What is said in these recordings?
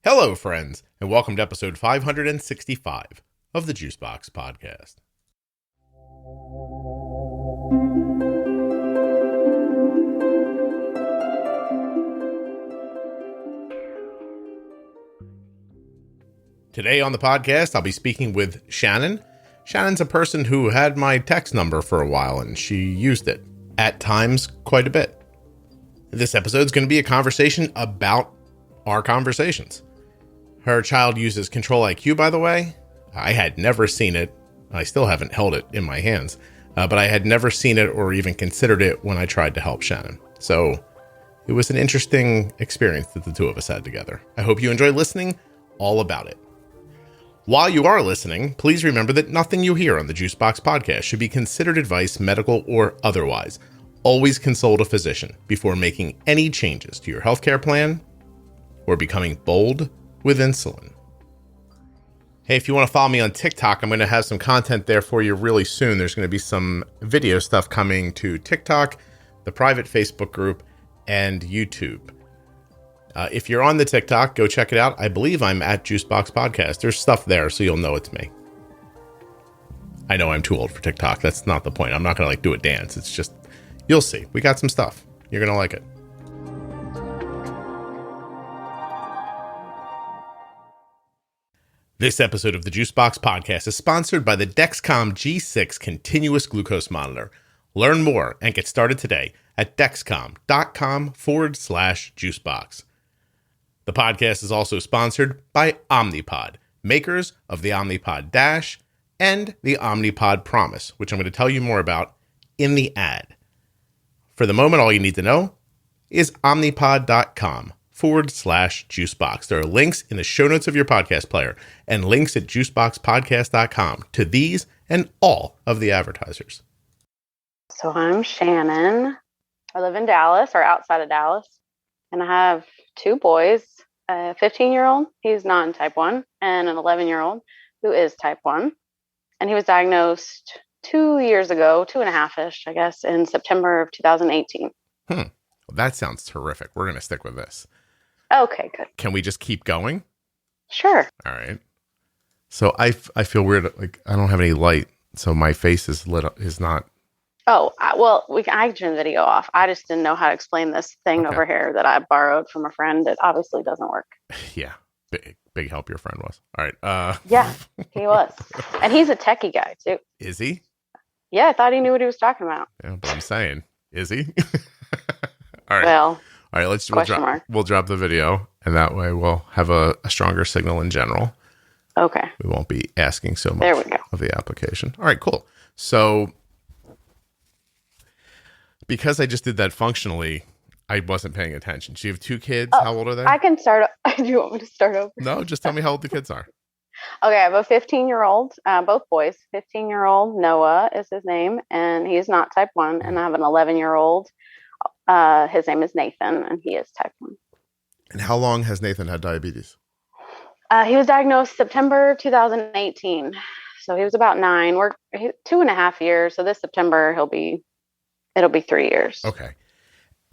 Hello, friends, and welcome to episode 565 of the Juicebox Podcast. Today on the podcast, I'll be speaking with Shannon. Shannon's a person who had my text number for a while, and she used it, at times, quite a bit. This episode is going to be a conversation about our conversations. Her child uses Control IQ, by the way. I had never seen it. I still haven't held it in my hands, but I had never seen it or even considered it when I tried to help Shannon. So it was an interesting experience that the two of us had together. I hope you enjoy listening all about it. While you are listening, please remember that nothing you hear on the Juicebox Podcast should be considered advice, medical or otherwise. Always consult a physician before making any changes to your healthcare plan or becoming bold with insulin. Hey, if you want to follow me on TikTok, I'm going to have some content there for you really soon. There's going to be some video stuff coming to TikTok, the private Facebook group, and YouTube. If you're on the TikTok, go check it out. I believe I'm at Juicebox Podcast. There's stuff there, so you'll know it's me. I know I'm too old for TikTok. That's not the point. I'm not going to do a dance. It's just, you'll see. We got some stuff. You're going to like it. This episode of the Juicebox Podcast is sponsored by the Dexcom G6 continuous glucose monitor. Learn more and get started today at dexcom.com/juicebox. The podcast is also sponsored by Omnipod, makers of the Omnipod Dash and the Omnipod Promise, which I'm going to tell you more about in the ad. For the moment, all you need to know is omnipod.com/juicebox. There are links in the show notes of your podcast player and links at juiceboxpodcast.com to these and all of the advertisers. So I'm Shannon. I live in Dallas or outside of Dallas, and I have two boys, a 15-year-old, he's non-type 1, and an 11-year-old who is type 1. And he was diagnosed 2 years ago, 2.5-ish, I guess, in September of 2018. Well, that sounds terrific. We're going to stick with this. Okay, good. Can we just keep going? Sure. All right. So I feel weird. Like I don't have any light. So my face is lit up, is not. Oh, I can turn the video off. I just didn't know how to explain this thing over here that I borrowed from a friend. It obviously doesn't work. Yeah. Big help your friend was. All right. Yeah, he was. And he's a techie guy too. Is he? Yeah, I thought he knew what he was talking about. Yeah, but I'm saying, is he? All right. Well, all right, we'll drop the video, and that way we'll have a stronger signal in general. Okay. We won't be asking so much there we go. of the application. All right, cool. So because I just did that functionally, I wasn't paying attention. So you have two kids. How old are they? I can start. Do you want me to start over? No, just tell me how old the kids are. Okay, I have a 15-year-old, both boys. 15-year-old Noah is his name, and he's not type 1. And I have an 11-year-old. His name is Nathan, and he is type 1. And how long has Nathan had diabetes? He was diagnosed September 2018. So he was about 9. We're 2.5 years. So this September, it'll be 3 years. Okay.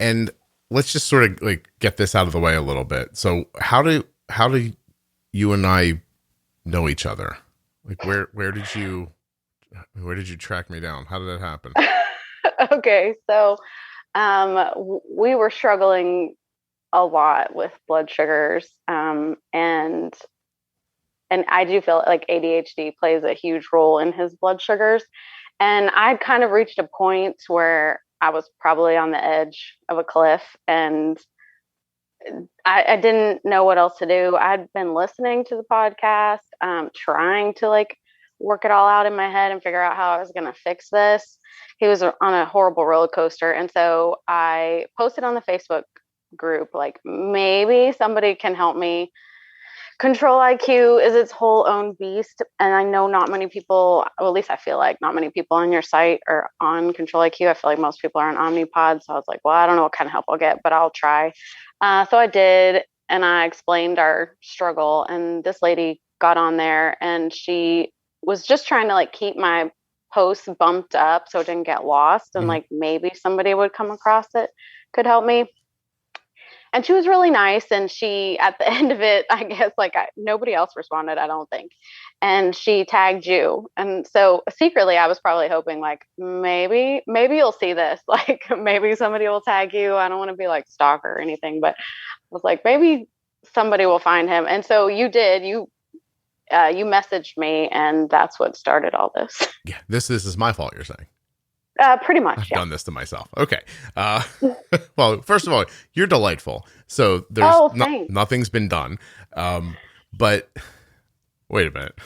And let's just sort of get this out of the way a little bit. So how do you and I know each other? Where did you track me down? How did that happen? Okay. So, we were struggling a lot with blood sugars. And I do feel like ADHD plays a huge role in his blood sugars. And I'd kind of reached a point where I was probably on the edge of a cliff, and I didn't know what else to do. I'd been listening to the podcast, trying to work it all out in my head and figure out how I was going to fix this. He was on a horrible roller coaster. And so I posted on the Facebook group, maybe somebody can help me. Control IQ is its whole own beast. And I know not many people, well, at least I feel like not many people on your site are on Control IQ. I feel like most people are on Omnipod. So I was like, well, I don't know what kind of help I'll get, but I'll try. So I did. And I explained our struggle. And this lady got on there and she was just trying to keep my posts bumped up so it didn't get lost. And maybe somebody would come across it, could help me. And she was really nice. And she, at the end of it, I guess, like, nobody else responded, I don't think. And she tagged you. And so secretly, I was probably hoping, like, maybe you'll see this. Like, maybe somebody will tag you. I don't want to be like stalker or anything, but I was like, maybe somebody will find him. And so you did. You messaged me, and that's what started all this. Yeah, this is my fault, you're saying. Pretty much. I've done this to myself. Okay. Well, first of all, you're delightful. So there's nothing's been done. But wait a minute.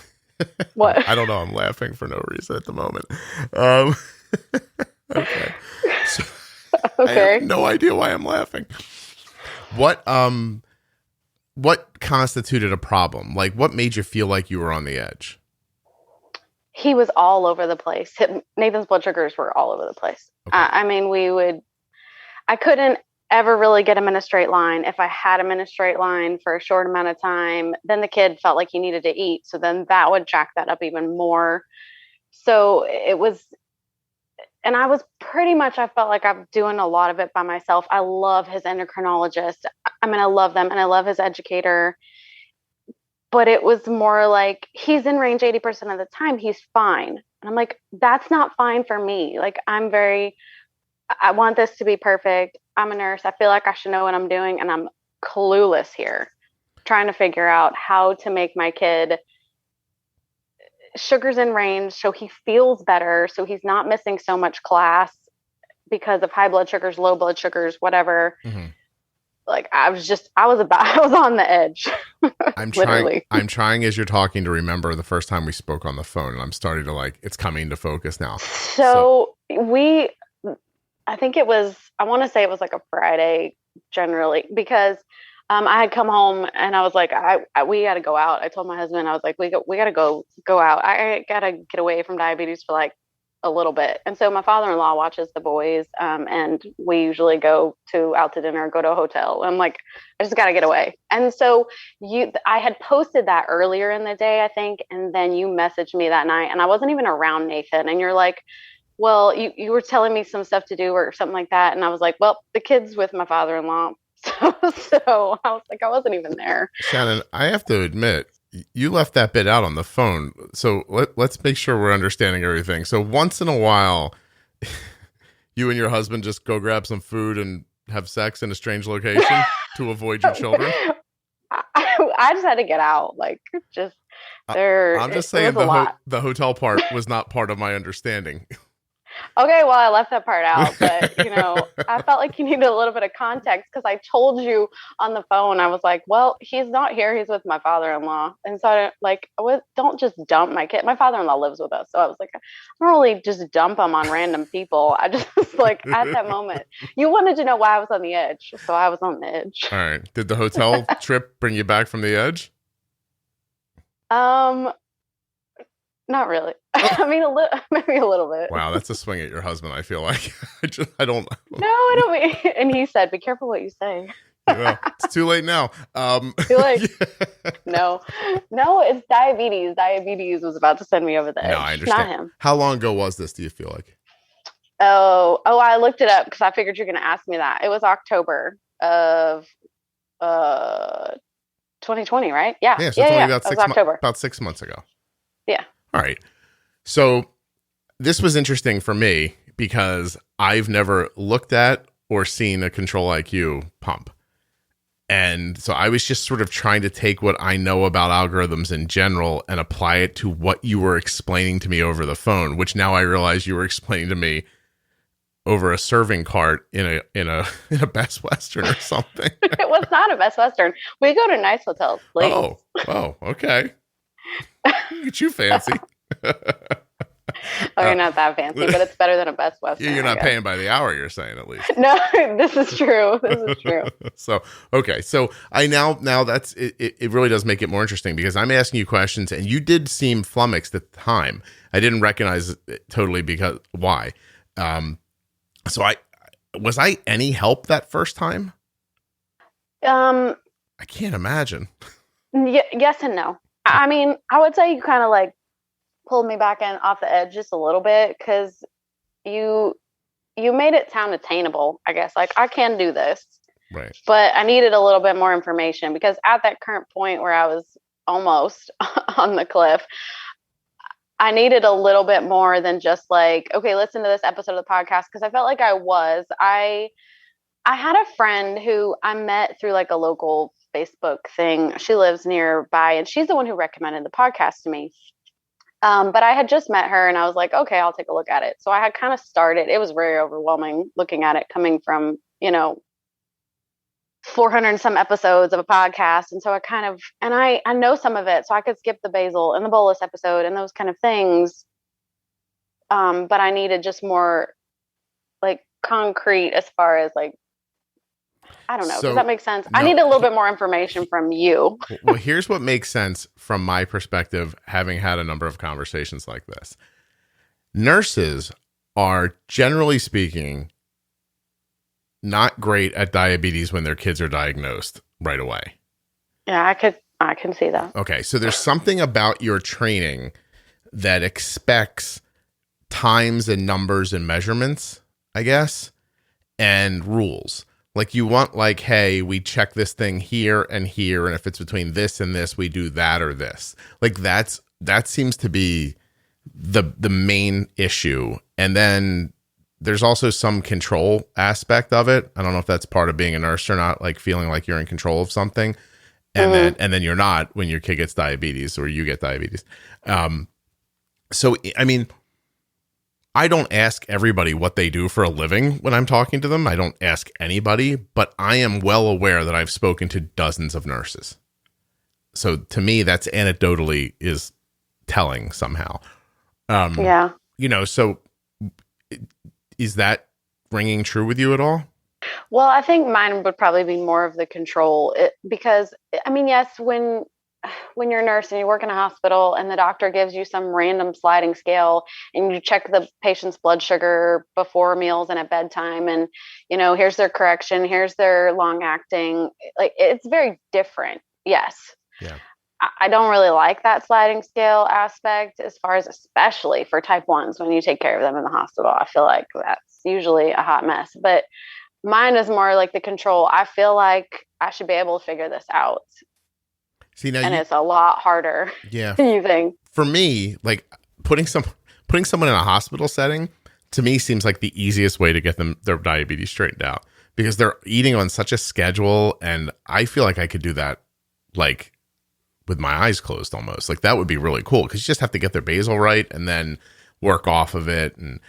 What? I don't know. I'm laughing for no reason at the moment. Okay. So, okay. I have no idea why I'm laughing. What constituted a problem? Like, what made you feel like you were on the edge? He was all over the place. Nathan's blood sugars were all over the place. Okay. I mean, I couldn't ever really get him in a straight line. If I had him in a straight line for a short amount of time, then the kid felt like he needed to eat. So then that would jack that up even more. So it was, and I was pretty much, I felt like I'm doing a lot of it by myself. I love his endocrinologist. I mean, I love them, and I love his educator. But it was more like, he's in range 80% of the time. He's fine. And I'm like, that's not fine for me. Like, I want this to be perfect. I'm a nurse. I feel like I should know what I'm doing. And I'm clueless here, trying to figure out how to make my kid sugars in range so he feels better, so he's not missing so much class because of high blood sugars, low blood sugars, whatever. Mm-hmm. Like, I was on the edge. I'm trying as you're talking to remember the first time we spoke on the phone, and I'm starting to, like, it's coming to focus now. So I think I want to say it was like a Friday generally, because I had come home and I was like, we got to go out. I told my husband, I was like, we got to go out. I got to get away from diabetes for like a little bit. And so my father-in-law watches the boys, and we usually go out to dinner, go to a hotel. I'm like, I just got to get away. And so I had posted that earlier in the day, I think. And then you messaged me that night, and I wasn't even around Nathan. And you're like, well, you were telling me some stuff to do or something like that. And I was like, well, the kid's with my father-in-law. So I was like, I wasn't even there. Shannon, I have to admit, you left that bit out on the phone. So let's make sure we're understanding everything. So once in a while, you and your husband just go grab some food and have sex in a strange location to avoid your children? I just had to get out. Like, just there. I'm just saying the hotel part was not part of my understanding. Okay, well, I left that part out, but, I felt like you needed a little bit of context, because I told you on the phone, I was like, well, he's not here. He's with my father-in-law. And so don't just dump my kid. My father-in-law lives with us. So I was like, I don't really just dump him on random people. I just like, at that moment, you wanted to know why I was on the edge. So I was on the edge. All right. Did the hotel trip bring you back from the edge? Not really. I mean, maybe a little bit. Wow, that's a swing at your husband, I feel like. I don't. No, I don't mean. And he said, "Be careful what you say." Well, it's too late now. Too late. Yeah. No, it's diabetes. Diabetes was about to send me over the edge. No, I understand. Not him. How long ago was this, do you feel like? Oh, I looked it up because I figured you're going to ask me that. It was October of 2020, right? Yeah. Yeah, so about 6 months ago. Yeah. All right. So this was interesting for me because I've never looked at or seen a Control IQ pump. And so I was just sort of trying to take what I know about algorithms in general and apply it to what you were explaining to me over the phone, which now I realize you were explaining to me over a serving cart in a Best Western or something. It was not a Best Western. We go to nice hotels, please. Oh, okay. Look at you, fancy. You're not that fancy, but it's better than a Best Western. You're not paying by the hour, you're saying, at least. No, this is true. So, okay. So I now that's it really does make it more interesting because I'm asking you questions and you did seem flummoxed at the time. I didn't recognize it totally because why? So was I any help that first time? I can't imagine. Yes and no. I mean, I would say you kind of like pulled me back in off the edge just a little bit because you made it sound attainable, I guess. Like, I can do this. Right. But I needed a little bit more information because at that current point where I was almost on the cliff, I needed a little bit more than just like, okay, listen to this episode of the podcast. Cause I felt like I had a friend who I met through like a local Facebook thing. She lives nearby and she's the one who recommended the podcast to me. But I had just met her and I was like, okay, I'll take a look at it. So I had kind of started, it was very overwhelming looking at it coming from, 400 and some episodes of a podcast. And so I know some of it, so I could skip the basal and the bolus episode and those kind of things. But I needed just more like concrete as far as like, I don't know. So, does that make sense? No, I need a little bit more information from you. Well, here's what makes sense from my perspective, having had a number of conversations like this. Nurses are, generally speaking, not great at diabetes when their kids are diagnosed right away. Yeah, I can see that. Okay, so there's something about your training that expects times and numbers and measurements, I guess, and rules. Like you want like, hey, we check this thing here, and if it's between this and this, we do that or this. Like that seems to be the main issue. And then there's also some control aspect of it. I don't know if that's part of being a nurse or not, like feeling like you're in control of something. And then you're not when your kid gets diabetes or you get diabetes. So, I mean, I don't ask everybody what they do for a living when I'm talking to them. I don't ask anybody, but I am well aware that I've spoken to dozens of nurses. So to me, that's anecdotally is telling somehow. Yeah. So is that ringing true with you at all? Well, I think mine would probably be more of the control because I mean, yes, when you're a nurse and you work in a hospital and the doctor gives you some random sliding scale and you check the patient's blood sugar before meals and at bedtime and, here's their correction, here's their long acting, like it's very different. Yes. Yeah. I don't really like that sliding scale aspect as far as especially for type 1s when you take care of them in the hospital. I feel like that's usually a hot mess, but mine is more like the control. I feel like I should be able to figure this out. See, now it's a lot harder. Yeah. Than you think. For me, like putting someone in a hospital setting to me seems like the easiest way to get them their diabetes straightened out because they're eating on such a schedule. And I feel like I could do that like with my eyes closed almost. Like that would be really cool because you just have to get their basal right and then work off of it. And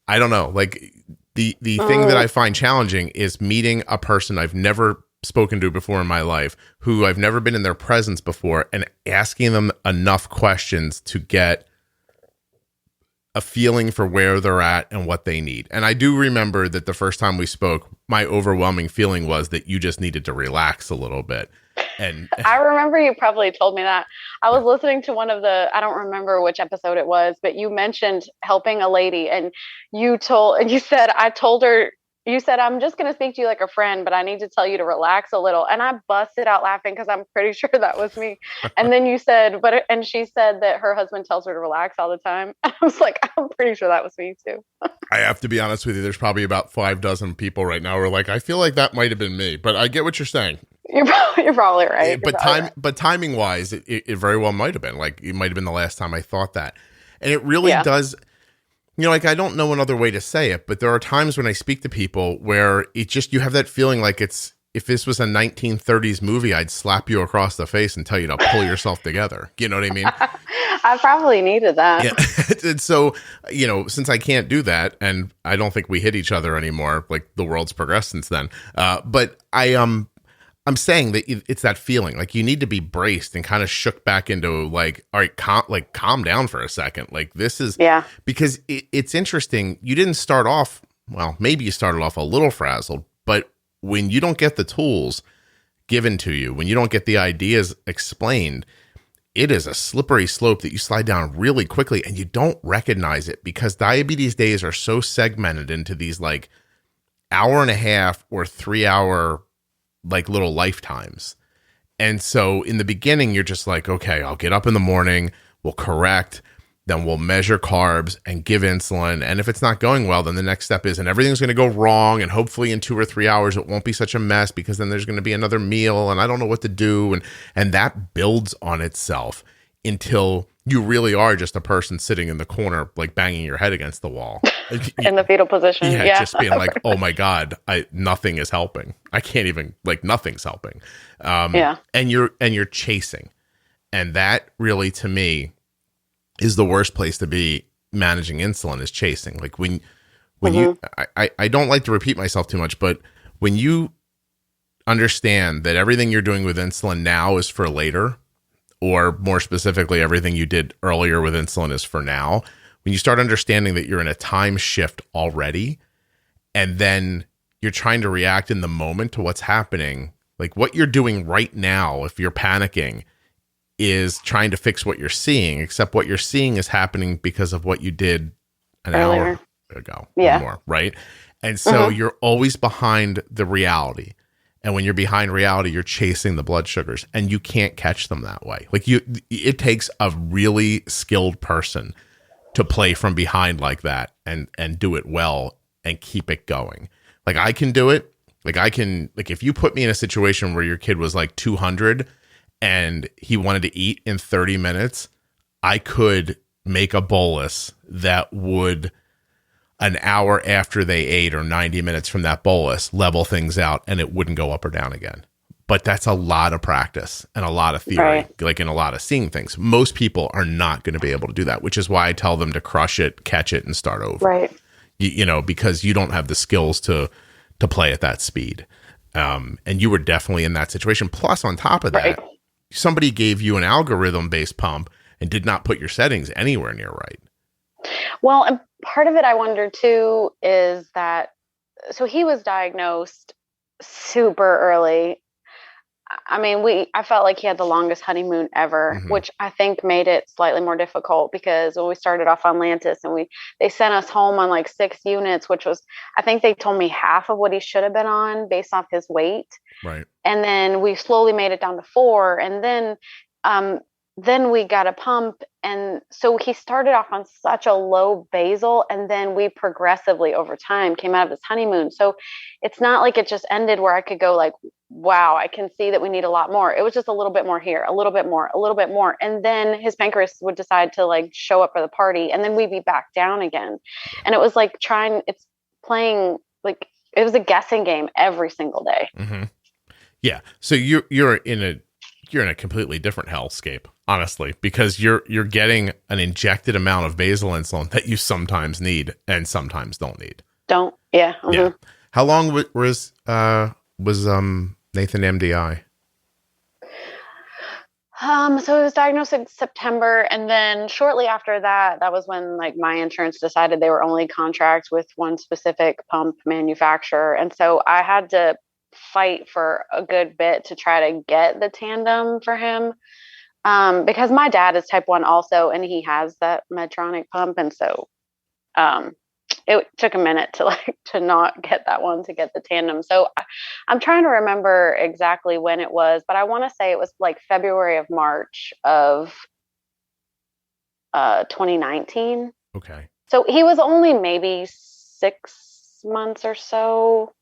I don't know, like the thing that I find challenging is meeting a person I've never spoken to before in my life, who I've never been in their presence before, and asking them enough questions to get a feeling for where they're at and what they need. And I do remember that the first time we spoke, my overwhelming feeling was that you just needed to relax a little bit. And I remember you probably told me that. I was listening to one of I don't remember which episode it was, but you mentioned helping a lady and you said, you said, I'm just going to speak to you like a friend, but I need to tell you to relax a little. And I busted out laughing because I'm pretty sure that was me. And then you said, and she said that her husband tells her to relax all the time. I was like, I'm pretty sure that was me too. I have to be honest with you. There's probably about 5 people right now who are like, I feel like that might've been me, but I get what you're saying. You're probably right. But timing wise, it very well might've been like, it might've been the last time I thought that. And it really does. Like I don't know another way to say it, but there are times when I speak to people where it just, you have that feeling like if this was a 1930s movie, I'd slap you across the face and tell you to pull yourself together. You know what I mean? I probably needed that. Yeah. And so, since I can't do that and I don't think we hit each other anymore, like the world's progressed since then. But I'm saying that it's that feeling like you need to be braced and kind of shook back into like, all right, calm down for a second. Like this is because it's interesting. You didn't start off, well, maybe you started off a little frazzled, but when you don't get the tools given to you, when you don't get the ideas explained, it is a slippery slope that you slide down really quickly and you don't recognize it because diabetes days are so segmented into these like hour and a half or 3 hour like little lifetimes. And so in the beginning, you're just like, okay, I'll get up in the morning, we'll correct. then we'll measure carbs and give insulin. And if it's not going well, then the next step is, and everything's going to go wrong. And hopefully in 2 or 3 hours, it won't be such a mess, because then there's going to be another meal and I don't know what to do. And that builds on itself until you really are just a person sitting in the corner, like banging your head against the wall. In the fetal position. Yeah. Just being like, oh my God, nothing is helping. I can't even, like, nothing's helping. And you're chasing. And that really, to me, is the worst place to be managing insulin, is chasing. Like when you, I don't like to repeat myself too much, but when you understand that everything you're doing with insulin now is for later, or more specifically, everything you did earlier with insulin is for now, when you start understanding that you're in a time shift already, and then you're trying to react in the moment to what's happening, like what you're doing right now, if you're panicking, is trying to fix what you're seeing, except what you're seeing is happening because of what you did an hour ago or more, right? And so you're always behind the reality. And when you're behind reality, you're chasing the blood sugars, and you can't catch them that way. Like it takes a really skilled person to play from behind like that and do it well and keep it going. Like I can do it. Like if you put me in a situation where your kid was like 200 and he wanted to eat in 30 minutes, I could make a bolus that would, an hour after they ate or 90 minutes from that bolus, level things out, and it wouldn't go up or down again. But that's a lot of practice and a lot of theory, like in a lot of seeing things. Most people are not going to be able to do that, which is why I tell them to crush it, catch it, and start over. Right. You know, because you don't have the skills to play at that speed. And you were definitely in that situation. Plus, on top of that, somebody gave you an algorithm-based pump and did not put your settings anywhere near right. Well, and part of it I wonder too is that, so he was diagnosed super early. I mean, I felt like he had the longest honeymoon ever, which I think made it slightly more difficult, because when we started off on Lantus and they sent us home on like 6 units, which was, I think they told me half of what he should have been on based off his weight. Right. And then we slowly made it down to 4. And then we got a pump. And so he started off on such a low basal, and then we progressively over time came out of his honeymoon. So it's not like it just ended where I could go like, wow, I can see that we need a lot more. It was just a little bit more here, a little bit more, a little bit more. And then his pancreas would decide to like show up for the party, and then we'd be back down again. And it was like it's playing, like it was a guessing game every single day. Yeah. So you're in a completely different hellscape, honestly, because you're getting an injected amount of basal insulin that you sometimes need and sometimes don't need. Yeah. Yeah. How long was Nathan MDI? So he was diagnosed in September, and then shortly after that, that was when like my insurance decided they were only contract with one specific pump manufacturer, and so I had to fight for a good bit to try to get the Tandem for him, because my dad is type 1 also, and he has that Medtronic pump, and so it took a minute to not get that one, to get the Tandem. So I'm trying to remember exactly when it was, but I want to say it was like February of March of 2019. Okay. So he was only maybe 6 months or so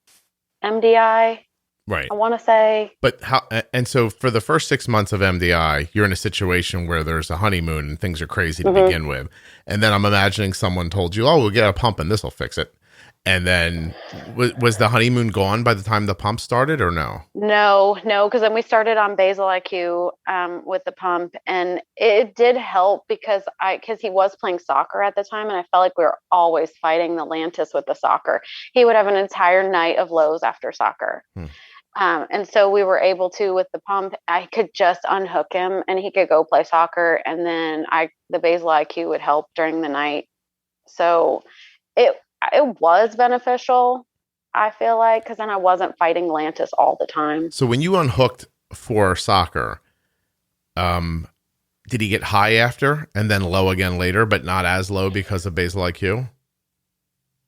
MDI. Right. I want to say. But and so for the first 6 months of MDI, you're in a situation where there's a honeymoon and things are crazy to begin with. And then I'm imagining someone told you, oh, we'll get a pump and this will fix it. And then was the honeymoon gone by the time the pump started, or no? No, because then we started on Basal IQ with the pump, and it did help because he was playing soccer at the time, and I felt like we were always fighting the Lantus with the soccer. He would have an entire night of lows after soccer. And so we were able to, with the pump, I could just unhook him and he could go play soccer. And then the basal IQ would help during the night. So it was beneficial, I feel like, because then I wasn't fighting Lantus all the time. So when you unhooked for soccer, did he get high after and then low again later, but not as low because of basal IQ?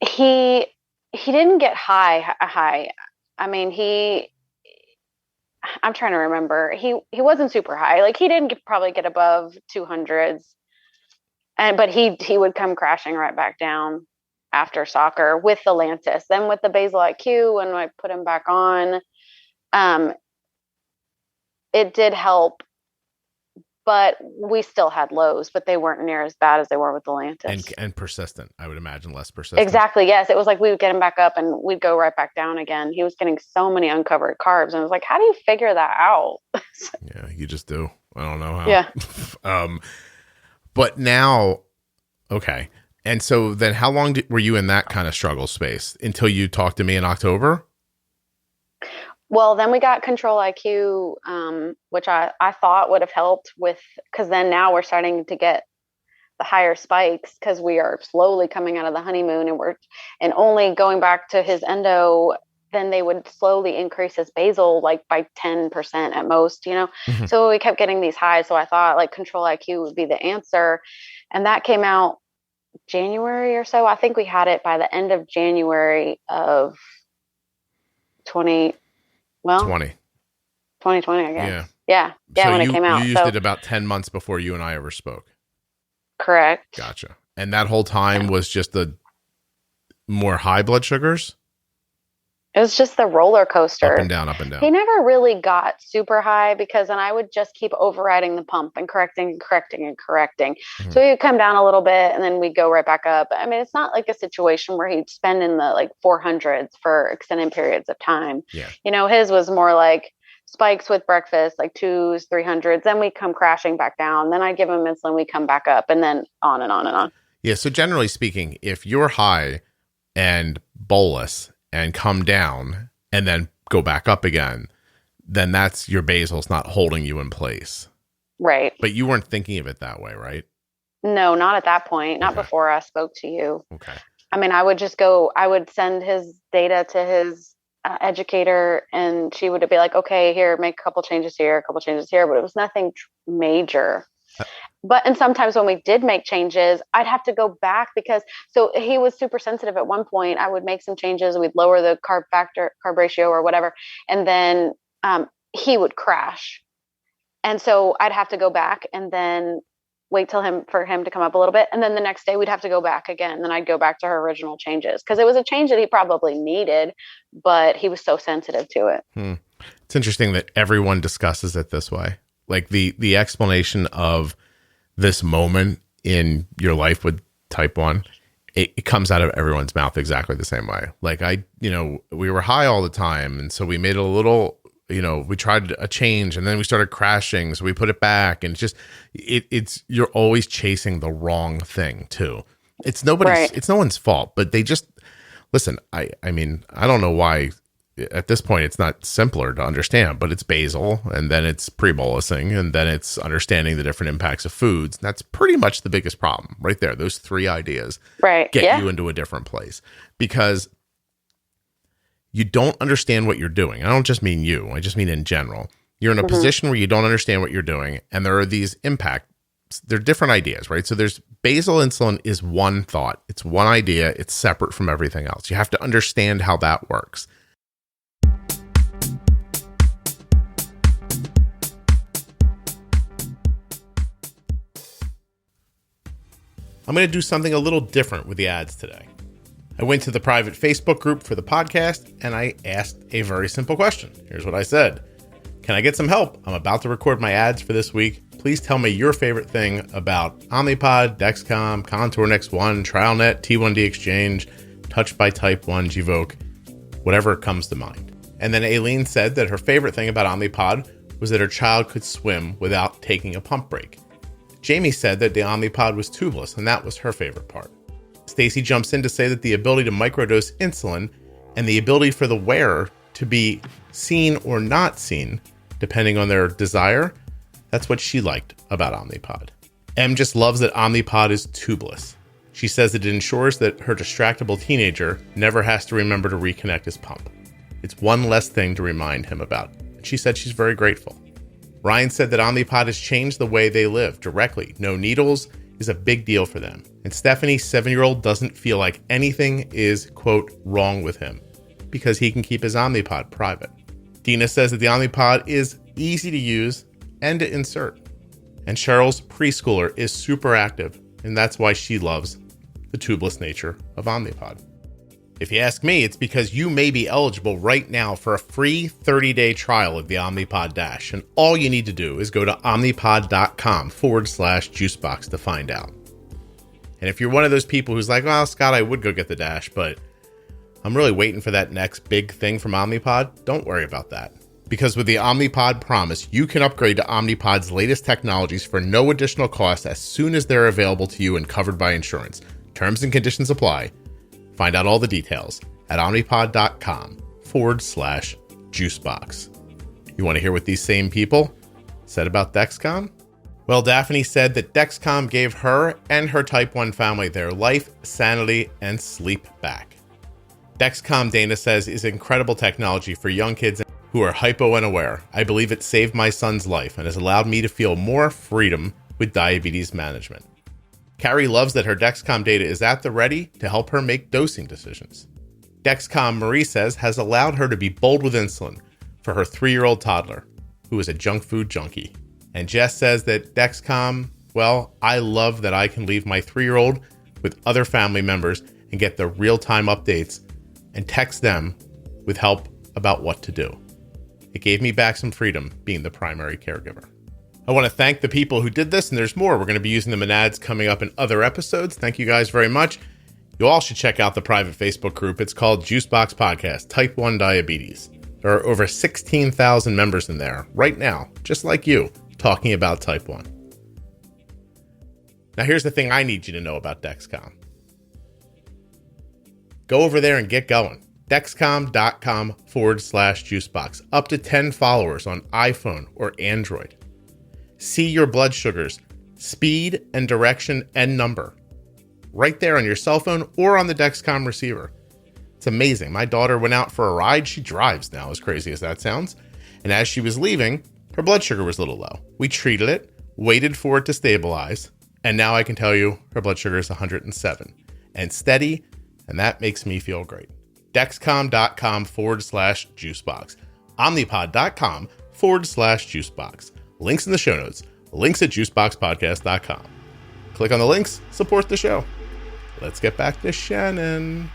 He didn't get high. I mean, I'm trying to remember. He wasn't super high. Like he didn't probably get above 200s. But he would come crashing right back down after soccer with the Lantus. Then with the Basal IQ, when I put him back on, it did help, but we still had lows, but they weren't near as bad as they were with the Lantus. And persistent. I would imagine less persistent. Exactly. Yes. It was like we would get him back up and we'd go right back down again. He was getting so many uncovered carbs. And I was like, how do you figure that out? Yeah, you just do. I don't know how. Yeah. But now, okay. And so then how long were you in that kind of struggle space until you talked to me in October? Well, then we got Control IQ, which I thought would have helped with, because then now we're starting to get the higher spikes because we are slowly coming out of the honeymoon, and only going back to his endo, then they would slowly increase his basal like by 10% at most, Mm-hmm. So we kept getting these highs. So I thought like Control IQ would be the answer. And that came out January or so. I think we had it by the end of January of 2020, I guess. Yeah. So when it came out. You used it about 10 months before you and I ever spoke. Correct. Gotcha. And that whole time was just the more high blood sugars? It was just the roller coaster. Up and down, up and down. He never really got super high because then I would just keep overriding the pump and correcting. Mm-hmm. So he would come down a little bit and then we'd go right back up. I mean, it's not like a situation where he'd spend in the like 400s for extended periods of time. Yeah. His was more like spikes with breakfast, like 2s, 300s. Then we come crashing back down. Then I give him insulin. We come back up and then on and on and on. Yeah. So generally speaking, if you're high and bolus and come down and then go back up again, then that's your basal's not holding you in place. Right. But you weren't thinking of it that way, right? No, not at that point. Not before I spoke to you. Okay. I mean, I would send his data to his educator and she would be like, okay, here, make a couple changes here, but it was nothing major. And sometimes when we did make changes, I'd have to go back so he was super sensitive at one point. I would make some changes. We'd lower the carb ratio or whatever. And then he would crash. And so I'd have to go back and then wait for him to come up a little bit. And then the next day we'd have to go back again. Then I'd go back to her original changes because it was a change that he probably needed, but he was so sensitive to it. It's interesting that everyone discusses it this way. Like the explanation of this moment in your life with type 1, it comes out of everyone's mouth exactly the same way. Like we were high all the time. And so we made a little, we tried a change and then we started crashing. So we put it back and you're always chasing the wrong thing too. It's no one's fault, but they just listen. I mean, I don't know why at this point it's not simpler to understand, but it's basal and then it's pre-bolusing and then it's understanding the different impacts of foods. That's pretty much the biggest problem right there. Those three ideas get you into a different place because you don't understand what you're doing. I don't just mean you. I just mean in general. You're in a position where you don't understand what you're doing and there are these impacts. They're different ideas, right? So there's basal insulin is one thought. It's one idea. It's separate from everything else. You have to understand how that works. I'm going to do something a little different with the ads today. I went to the private Facebook group for the podcast and I asked a very simple question. Here's what I said. Can I get some help? I'm about to record my ads for this week. Please tell me your favorite thing about Omnipod, Dexcom, Contour Next 1, TrialNet, T1D Exchange, Touched by Type 1, Gvoke, whatever comes to mind. And then Aileen said that her favorite thing about Omnipod was that her child could swim without taking a pump break. Jamie said that the Omnipod was tubeless, and that was her favorite part. Stacy jumps in to say that the ability to microdose insulin and the ability for the wearer to be seen or not seen, depending on their desire, that's what she liked about Omnipod. Em just loves that Omnipod is tubeless. She says it ensures that her distractible teenager never has to remember to reconnect his pump. It's one less thing to remind him about. She said she's very grateful. Ryan said that Omnipod has changed the way they live directly. No needles is a big deal for them. And Stephanie, 7-year-old, doesn't feel like anything is, quote, wrong with him because he can keep his Omnipod private. Dina says that the Omnipod is easy to use and to insert. And Cheryl's preschooler is super active and that's why she loves the tubeless nature of Omnipod. If you ask me, it's because you may be eligible right now for a free 30-day trial of the Omnipod Dash, and all you need to do is go to omnipod.com/juicebox to find out. And if you're one of those people who's like, well, Scott, I would go get the Dash, but I'm really waiting for that next big thing from Omnipod, don't worry about that. Because with the Omnipod Promise, you can upgrade to Omnipod's latest technologies for no additional cost as soon as they're available to you and covered by insurance. Terms and conditions apply. Find out all the details at omnipod.com/juicebox. You want to hear what these same people said about Dexcom? Well, Daphne said that Dexcom gave her and her type 1 family their life, sanity, and sleep back. Dexcom, Dana says, is incredible technology for young kids who are hypo unaware. I believe it saved my son's life and has allowed me to feel more freedom with diabetes management. Carrie loves that her Dexcom data is at the ready to help her make dosing decisions. Dexcom, Marie says, has allowed her to be bold with insulin for her 3-year-old toddler, who is a junk food junkie. And Jess says that Dexcom, well, I love that I can leave my 3-year-old with other family members and get the real-time updates and text them with help about what to do. It gave me back some freedom being the primary caregiver. I want to thank the people who did this, and there's more. We're going to be using them in ads coming up in other episodes. Thank you guys very much. You all should check out the private Facebook group. It's called Juicebox Podcast, Type 1 Diabetes. There are over 16,000 members in there right now, just like you, talking about Type 1. Now, here's the thing I need you to know about Dexcom. Go over there and get going. Dexcom.com/juicebox. Up to 10 followers on iPhone or Android. See your blood sugars, speed and direction and number right there on your cell phone or on the Dexcom receiver. It's amazing. My daughter went out for a ride. She drives now, as crazy as that sounds. And as she was leaving, her blood sugar was a little low. We treated it, waited for it to stabilize, and now I can tell you her blood sugar is 107 and steady, and that makes me feel great. Dexcom.com/juicebox. Omnipod.com/juicebox. Links in the show notes. Links at juiceboxpodcast.com. Click on the links, support the show. Let's get back to Shannon.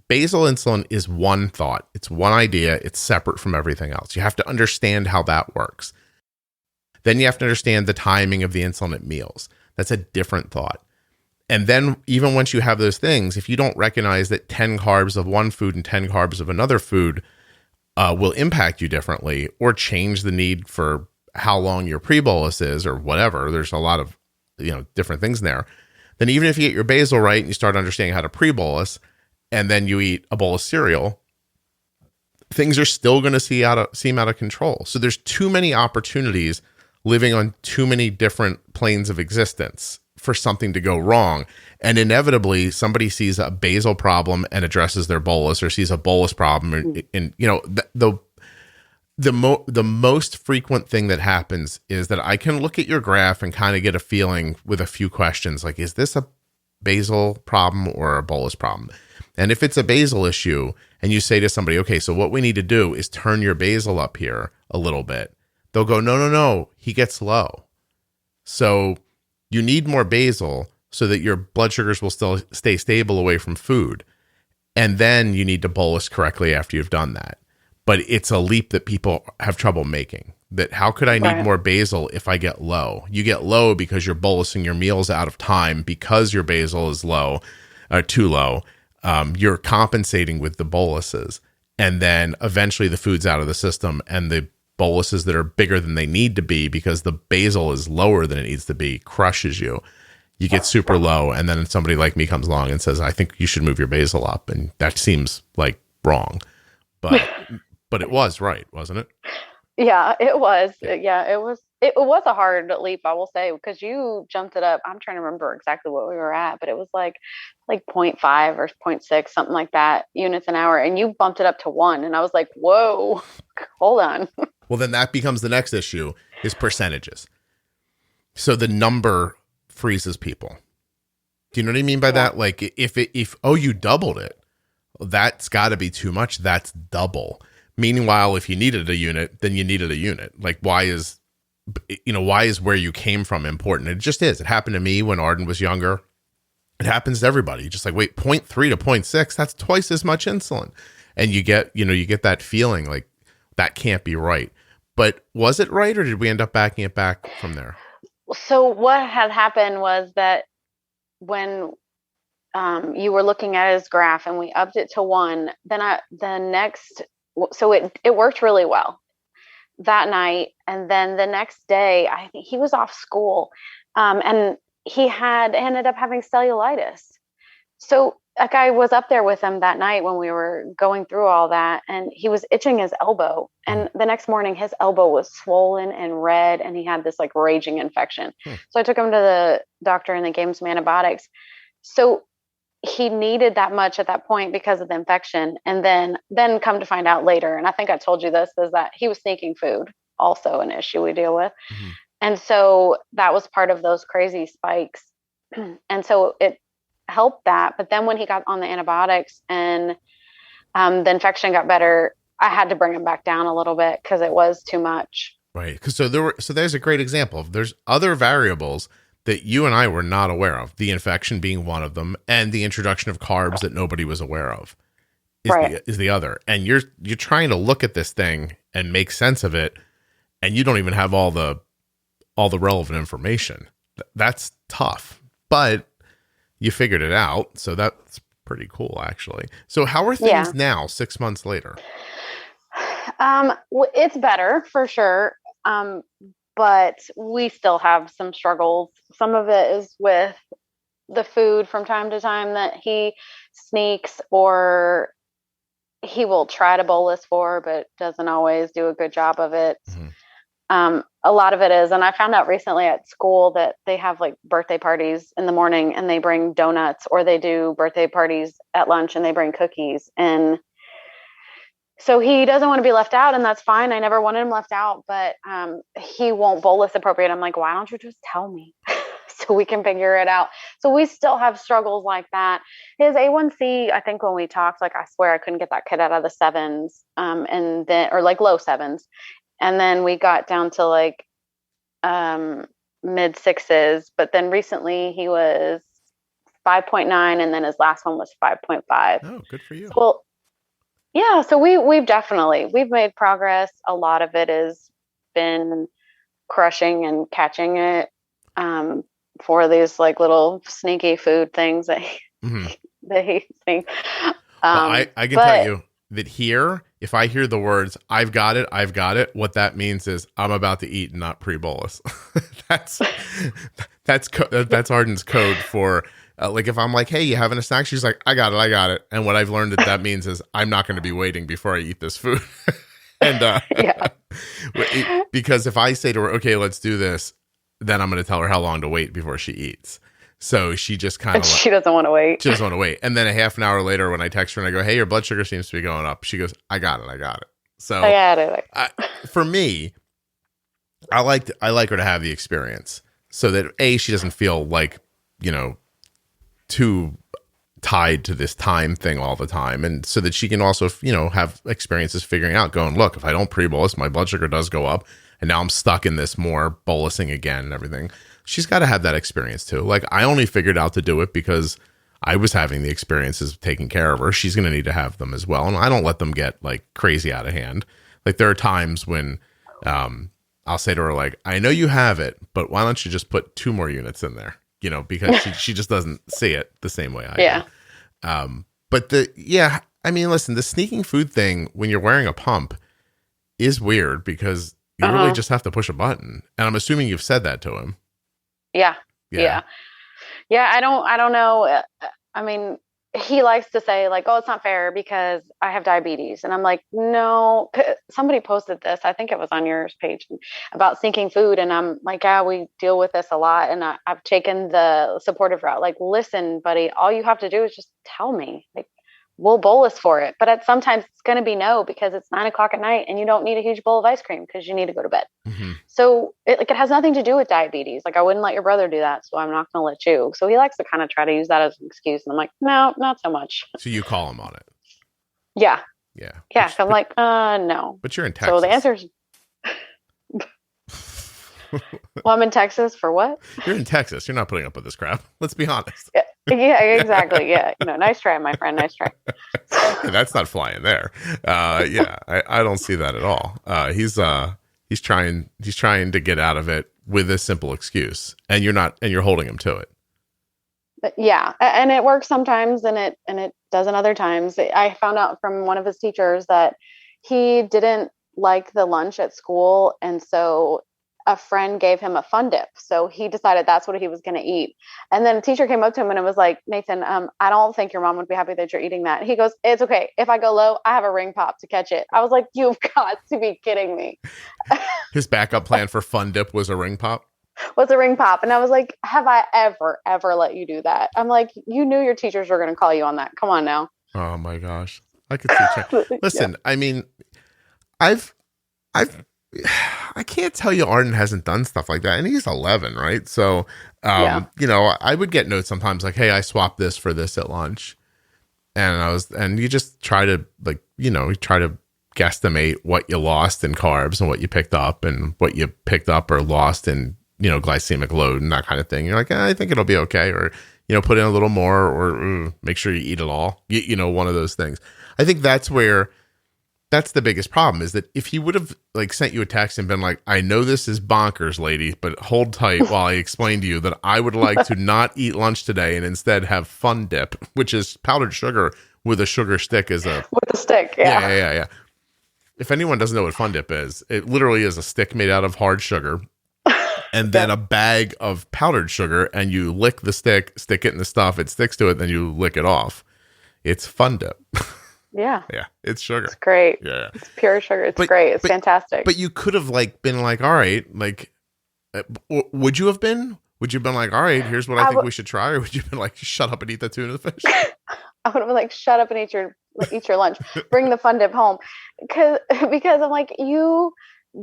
Basal insulin is one thought. It's one idea. It's separate from everything else. You have to understand how that works. Then you have to understand the timing of the insulin at meals. That's a different thought. And then even once you have those things, if you don't recognize that 10 carbs of one food and 10 carbs of another food will impact you differently or change the need for how long your pre-bolus is or whatever, there's a lot of different things in there, then even if you get your basal right and you start understanding how to pre-bolus and then you eat a bowl of cereal, things are still going to seem out of control. So there's too many opportunities living on too many different planes of existence for something to go wrong. And inevitably somebody sees a basal problem and addresses their bolus, or sees a bolus problem. And the most frequent thing that happens is that I can look at your graph and kind of get a feeling with a few questions, like, is this a basal problem or a bolus problem? And if it's a basal issue and you say to somebody, okay, so what we need to do is turn your basal up here a little bit, they'll go, no, he gets low. So you need more basal so that your blood sugars will still stay stable away from food. And then you need to bolus correctly after you've done that. But it's a leap that people have trouble making. That how could I need more basal if I get low? You get low because you're bolusing your meals out of time because your basal is low, or too low. You're compensating with the boluses. And then eventually the food's out of the system and the boluses that are bigger than they need to be because the basal is lower than it needs to be crushes you. You get super low, and then somebody like me comes along and says, I think you should move your basal up, and that seems like wrong. But it was right, wasn't it? Yeah, it was. Yeah, it was a hard leap, I will say, because you jumped it up. I'm trying to remember exactly what we were at, but it was like 0.5 or 0.6, something like that, units an hour. And you bumped it up to 1. And I was like, whoa, hold on. Well, then that becomes the next issue, is percentages. So the number freezes people. Do you know what I mean by that? Like if you doubled it, that's got to be too much. That's double. Meanwhile, if you needed a unit, then you needed a unit. Like, why is where you came from important? It just is. It happened to me when Arden was younger. It happens to everybody. Just like, wait, 0.3 to 0.6, that's twice as much insulin. And you get that feeling like that can't be right. But was it right, or did we end up backing it back from there? So what had happened was that when you were looking at his graph and we upped it to 1, then so it worked really well that night. And then the next day, I think he was off school, and he had ended up having cellulitis. So like I was up there with him that night when we were going through all that, and he was itching his elbow. And the next morning his elbow was swollen and red, and he had this like raging infection. So I took him to the doctor and they gave him some antibiotics. So he needed that much at that point because of the infection. And then come to find out later, and I think I told you this, is that he was sneaking food, also an issue we deal with. And so that was part of those crazy spikes. And so it helped that. But then when he got on the antibiotics and the infection got better, I had to bring him back down a little bit because it was too much. Right. So there's a great example. There's other variables that you and I were not aware of, the infection being one of them, and the introduction of carbs that nobody was aware of is the other. And you're trying to look at this thing and make sense of it, and you don't even have all the relevant information. That's tough, but you figured it out. So that's pretty cool, actually. So how are things now, 6 months later? It's better for sure. But we still have some struggles. Some of it is with the food from time to time that he sneaks, or he will try to bolus for, but doesn't always do a good job of it. A lot of it is, and I found out recently at school that they have like birthday parties in the morning and they bring donuts, or they do birthday parties at lunch and they bring cookies. And so he doesn't want to be left out, and that's fine. I never wanted him left out, but he won't bolus appropriate. I'm like, why don't you just tell me so we can figure it out? So we still have struggles like that. His A1C, I think when we talked, like I swear I couldn't get that kid out of the 7s, and then, or like low 7s. And then we got down to like mid 6s, but then recently he was 5.9, and then his last one was 5.5. Oh, good for you. Well, yeah, so we've made progress. A lot of it has been crushing and catching it for these like little sneaky food things that he thinks. I can tell you that here, if I hear the words I've got it," what that means is I'm about to eat and not pre-bolus. that's Arden's code for. Like if I'm like, hey, you having a snack? She's like, I got it. And what I've learned that means is I'm not going to be waiting before I eat this food. And because if I say to her, okay, let's do this, then I'm going to tell her how long to wait before she eats. So she just kind of she doesn't want to wait. She doesn't want to wait. And then a half an hour later, when I text her and I go, hey, your blood sugar seems to be going up, she goes, I got it. So I got it. For me, I like her to have the experience so that she doesn't feel like, too tied to this time thing all the time, and so that she can also have experiences figuring out, going, look, if I don't pre-bolus, my blood sugar does go up, and now I'm stuck in this more bolusing again and everything. She's got to have that experience too. Like I only figured out to do it because I was having the experiences of taking care of her. She's going to need to have them as well, and I don't let them get like crazy out of hand. Like there are times when I'll say to her, like, I know you have it, but why don't you just put 2 more units in there? Because she just doesn't see it the same way I do. But listen, the sneaking food thing when you're wearing a pump is weird because you really just have to push a button. And I'm assuming you've said that to him. Yeah. I don't know. I mean, he likes to say like, oh, it's not fair because I have diabetes. And I'm like, no, somebody posted this. I think it was on yours page about sneaking food. And I'm like, yeah, we deal with this a lot. And I've taken the supportive route. Like, listen, buddy, all you have to do is just tell me, like, we'll bolus for it. But sometimes it's going to be no, because it's 9 o'clock at night and you don't need a huge bowl of ice cream because you need to go to bed. So it has nothing to do with diabetes. Like I wouldn't let your brother do that. So I'm not going to let you. So he likes to kind of try to use that as an excuse. And I'm like, no, not so much. So you call him on it. Yeah. Yeah. Yeah. So I'm like, no. But you're in Texas. So the answer is, well, I'm in Texas for what? You're in Texas. You're not putting up with this crap. Let's be honest. Yeah, exactly. Yeah. Nice try, my friend. Nice try. Yeah, that's not flying there. Yeah, I don't see that at all. He's trying to get out of it with a simple excuse, and you're holding him to it. Yeah, and it works sometimes, and it doesn't other times. I found out from one of his teachers that he didn't like the lunch at school, and so a friend gave him a Fun Dip. So he decided that's what he was going to eat. And then a teacher came up to him and it was like, Nathan, I don't think your mom would be happy that you're eating that. He goes, it's okay. If I go low, I have a ring pop to catch it. I was like, you've got to be kidding me. His backup plan for Fun Dip was a ring pop? Was a ring pop. And I was like, have I ever let you do that? I'm like, you knew your teachers were going to call you on that. Come on now. Oh my gosh. I could see. Listen, yeah. I mean, I can't tell you Arden hasn't done stuff like that. And he's 11, right? So, I would get notes sometimes like, hey, I swapped this for this at lunch. And you just try to try to guesstimate what you lost in carbs and what you picked up and what you picked up or lost in, glycemic load and that kind of thing. You're like, I think it'll be okay. Or, put in a little more or make sure you eat it all. One of those things. I think that's the biggest problem is that if he would have sent you a text and been like, I know this is bonkers, lady, but hold tight while I explain to you that I would like to not eat lunch today and instead have Fun Dip, which is powdered sugar with a sugar stick with a stick. Yeah. If anyone doesn't know what Fun Dip is, it literally is a stick made out of hard sugar and then a bag of powdered sugar, and you lick the stick it in the stuff, it sticks to it, then you lick it off. It's Fun Dip. Yeah. Yeah. It's sugar. It's great. Yeah. It's pure sugar. It's great. It's fantastic. But you could have been like, all right, would you have been? Would you have been like, all right, here's what I think we should try? Or would you have been like, shut up and eat the tuna fish? I would have been like, shut up and eat your lunch. Bring the Fun Dip home. Because I'm like, you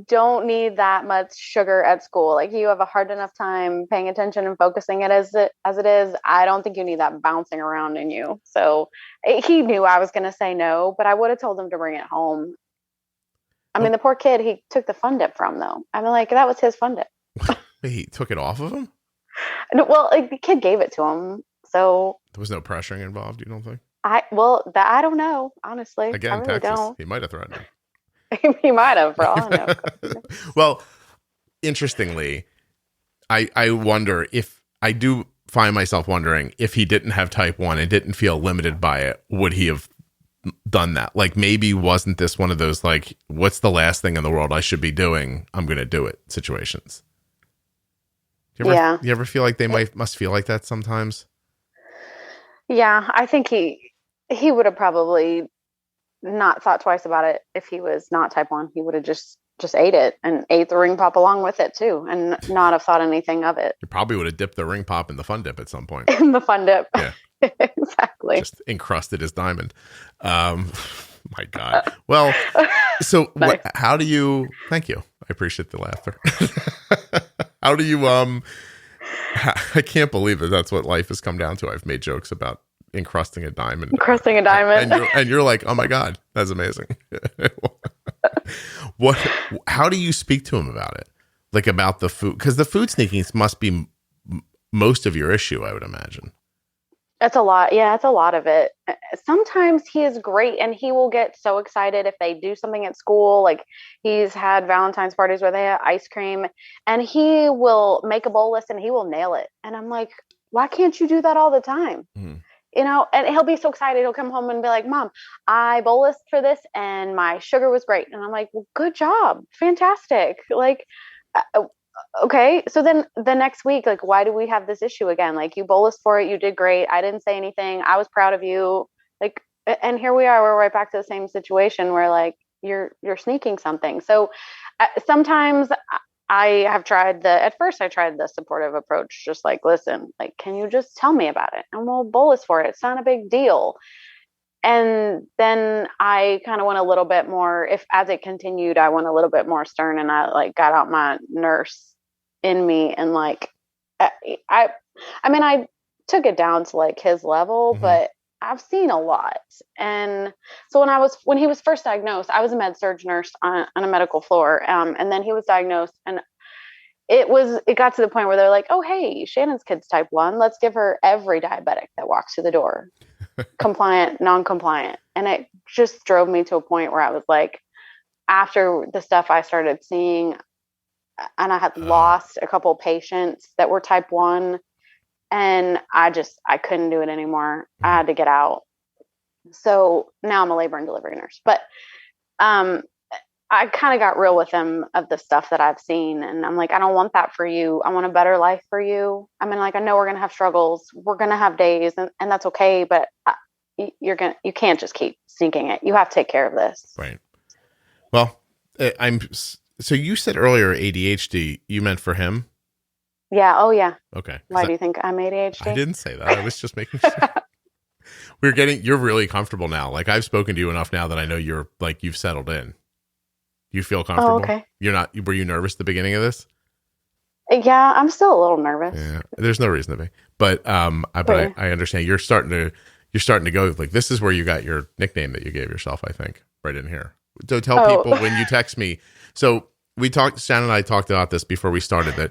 don't need that much sugar at school. You have a hard enough time paying attention and focusing it as it is. I don't think you need that bouncing around in you. So he knew I was going to say no, but I would have told him to bring it home. I mean, the poor kid he took the Fun Dip from, though. I mean, that was his Fun Dip. He took it off of him? No, well, the kid gave it to him. So there was no pressuring involved, you don't think? I don't know, honestly. Again, I really Texas, don't. He might have threatened him. He might have, for all I know. Well, interestingly, I wonder if I do find myself wondering if he didn't have type 1 and didn't feel limited by it, would he have done that? Maybe wasn't this one of those, what's the last thing in the world I should be doing? I'm going to do it situations. You ever feel like they must feel like that sometimes? Yeah, I think he would have probably not thought twice about it if he was not type 1. He would have just ate it and ate the ring pop along with it too and not have thought anything of it. You probably would have dipped the ring pop in the Fun Dip at some point. In the Fun Dip. Yeah. Exactly. Just encrusted his diamond. My God. Well, so nice. Thank you. I appreciate the laughter. How do you, I can't believe that's what life has come down to. I've made jokes about encrusting a diamond. And you're like, oh my God, that's amazing. How do you speak to him about it? About the food? Because the food sneaking must be most of your issue, I would imagine. It's a lot. Yeah, it's a lot of it. Sometimes he is great and he will get so excited if they do something at school. He's had Valentine's parties where they have ice cream and he will make a bowl list and he will nail it. And I'm like, why can't you do that all the time? Mm. And he'll be so excited. He'll come home and be like, Mom, I bowl list for this and my sugar was great. And I'm like, well, good job. Fantastic. Okay. So then the next week, why do we have this issue again? You bolused for it. You did great. I didn't say anything. I was proud of you. And here we are. We're right back to the same situation where you're sneaking something. So sometimes I have tried at first I tried the supportive approach, just listen, can you just tell me about it? And we'll bolus for it. It's not a big deal. And then I kind of went a little bit more, as it continued, I went a little bit more stern and I got out my nurse in me and I took it down to his level, mm-hmm. but I've seen a lot. And so when he was first diagnosed, I was a med surg nurse on a medical floor. And then he was diagnosed, and it got to the point where they're like, oh, hey, Shannon's kid's type 1. Let's give her every diabetic that walks through the door, compliant, non-compliant. And it just drove me to a point where I was like, after the stuff I started seeing, and I had lost a couple of patients that were type 1, and I couldn't do it anymore. I had to get out. So now I'm a labor and delivery nurse. But I kind of got real with him of the stuff that I've seen. And I'm like, I don't want that for you. I want a better life for you. I mean, like, I know we're going to have struggles. We're going to have days, and that's okay. But you can't just keep sneaking it. You have to take care of this. Right. Well, so you said earlier ADHD, you meant for him? Yeah. Oh, yeah. Okay. Why do you think I'm ADHD? I didn't say that. I was just making sure. You're really comfortable now. Like, I've spoken to you enough now that I know you're like, you've settled in. You feel comfortable? Oh, okay. Were you nervous at the beginning of this? Yeah, I'm still a little nervous. Yeah. There's no reason to be. But I understand you're starting to go like, this is where you got your nickname that you gave yourself, I think, right in here. So tell people when you text me. So Shannon and I talked about this before we started, that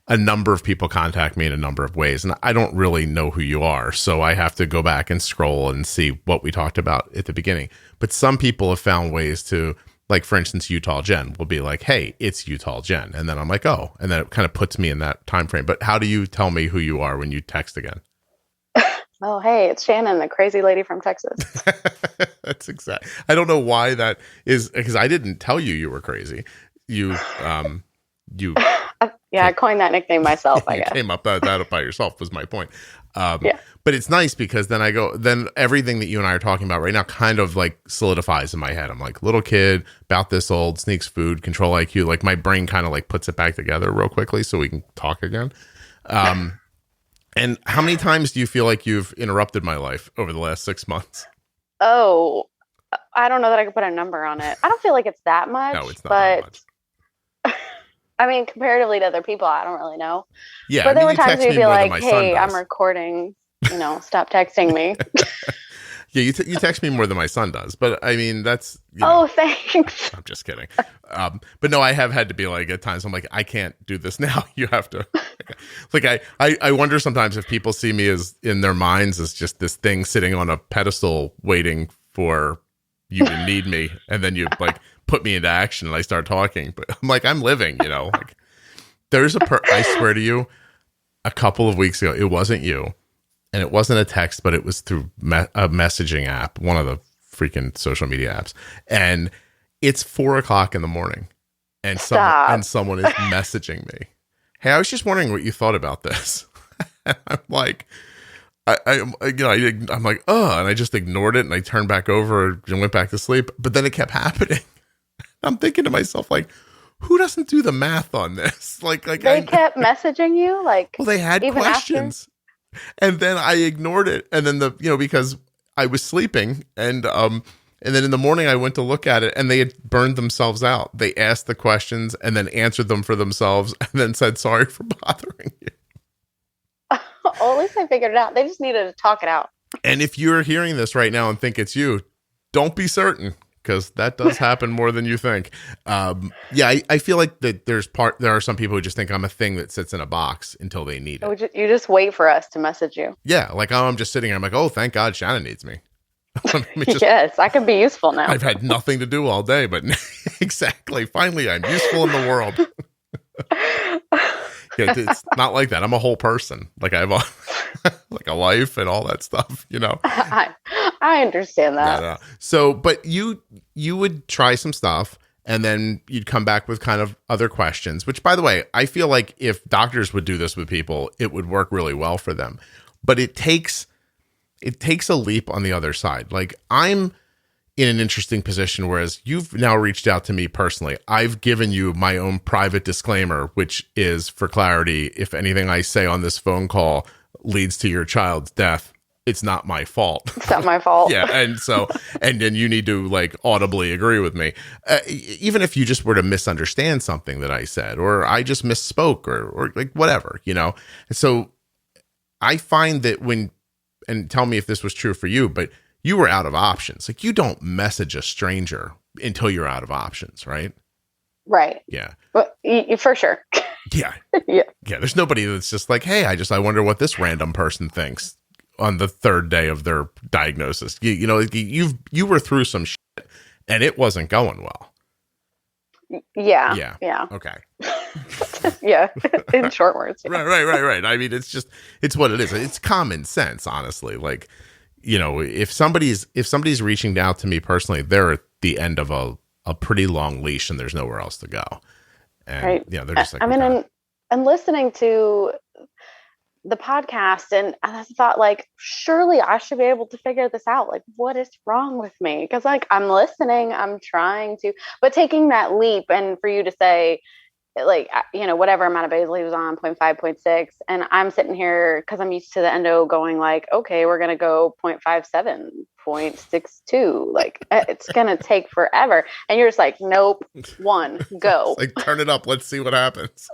a number of people contact me in a number of ways, and I don't really know who you are. So I have to go back and scroll and see what we talked about at the beginning. But some people have found ways to, like, for instance, Utah Jen will be like, hey, it's Utah Jen. And then I'm like, oh, and then it kind of puts me in that time frame. But how do you tell me who you are when you text again? Oh, hey, it's Shannon, the crazy lady from Texas. That's exact. I don't know why that is, because I didn't tell you were crazy. I coined that nickname myself, I guess. Came up that up by yourself was my point. Yeah. But it's nice because then everything that you and I are talking about right now kind of like solidifies in my head. I'm like, little kid, about this old, sneaks food, control IQ. Like, my brain kind of like puts it back together real quickly so we can talk again. And how many times do you feel like you've interrupted my life over the last 6 months? Oh, I don't know that I could put a number on it. I don't feel like it's that much. No, it's not that much. I mean, comparatively to other people, I don't really know. Yeah, but there were times you'd be like, hey, I'm recording, stop texting me. Yeah, you text me more than my son does. But I mean, that's... Oh, thanks. I'm just kidding. But no, I have had to be like, at times, I'm like, I can't do this now. You have to... Like, I wonder sometimes if people see me as, in their minds, as just this thing sitting on a pedestal waiting for you to need me. And then you, like, put me into action and I start talking. But I'm like, I'm living, Like, there's I swear to you, a couple of weeks ago, it wasn't you. And it wasn't a text, but it was through a messaging app, one of the freaking social media apps. And it's 4:00 in the morning, and someone is messaging me. Hey, I was just wondering what you thought about this. And I'm like, I'm like, oh, and I just ignored it, and I turned back over and went back to sleep. But then it kept happening. I'm thinking to myself, like, who doesn't do the math on this? Like they kept messaging you, like, well, they had questions. After? And then I ignored it. And then because I was sleeping, and then in the morning I went to look at it, and they had burned themselves out. They asked the questions and then answered them for themselves, and then said, sorry for bothering you. Well, at least I figured it out. They just needed to talk it out. And if you're hearing this right now and think it's you, don't be certain, because that does happen more than you think. I feel like that there are some people who just think I'm a thing that sits in a box until they need it. You just wait for us to message you. Yeah, like, I'm just sitting here. I'm like, oh, thank God Shannon needs me. Yes, I can be useful now. I've had nothing to do all day, but exactly. Finally, I'm useful in the world. Yeah, it's not like that. I'm a whole person. Like, I have like a life and all that stuff, I understand that. Yeah. So, but you would try some stuff, and then you'd come back with kind of other questions, which, by the way, I feel like if doctors would do this with people, it would work really well for them. But it takes a leap on the other side. Like, I'm in an interesting position, whereas you've now reached out to me personally. I've given you my own private disclaimer, which is, for clarity, if anything I say on this phone call leads to your child's death, it's not my fault. It's not my fault. Yeah. And so, and then you need to, like, audibly agree with me. Even if you just were to misunderstand something that I said, or I just misspoke, or like whatever, And so I find that when and tell me if this was true for you, but you were out of options. Like, you don't message a stranger until you're out of options, right? Right. Yeah. Well, for sure. Yeah. Yeah. Yeah. There's nobody that's just like, hey, I wonder what this random person thinks on the third day of their diagnosis. You know, you were through some shit and it wasn't going well. Yeah. Yeah. Yeah. Okay. Yeah. In short words. Yeah. Right. I mean, it's what it is. It's common sense, honestly. Like, you know, if somebody's reaching out to me personally, they're at the end of a pretty long leash and there's nowhere else to go. And right. yeah, they're just like, I mean, and listening to the podcast, and I thought, like, surely I should be able to figure this out. Like, what is wrong with me? Because, like, I'm listening, I'm trying to, but taking that leap, and for you to say, like, you know, whatever amount of basal he was on, 0.5, 0.6, and I'm sitting here because I'm used to the endo going like, okay, we're gonna go 0.57, 0.62, like it's gonna take forever, and you're just like, nope, one, go. like, turn it up, let's see what happens.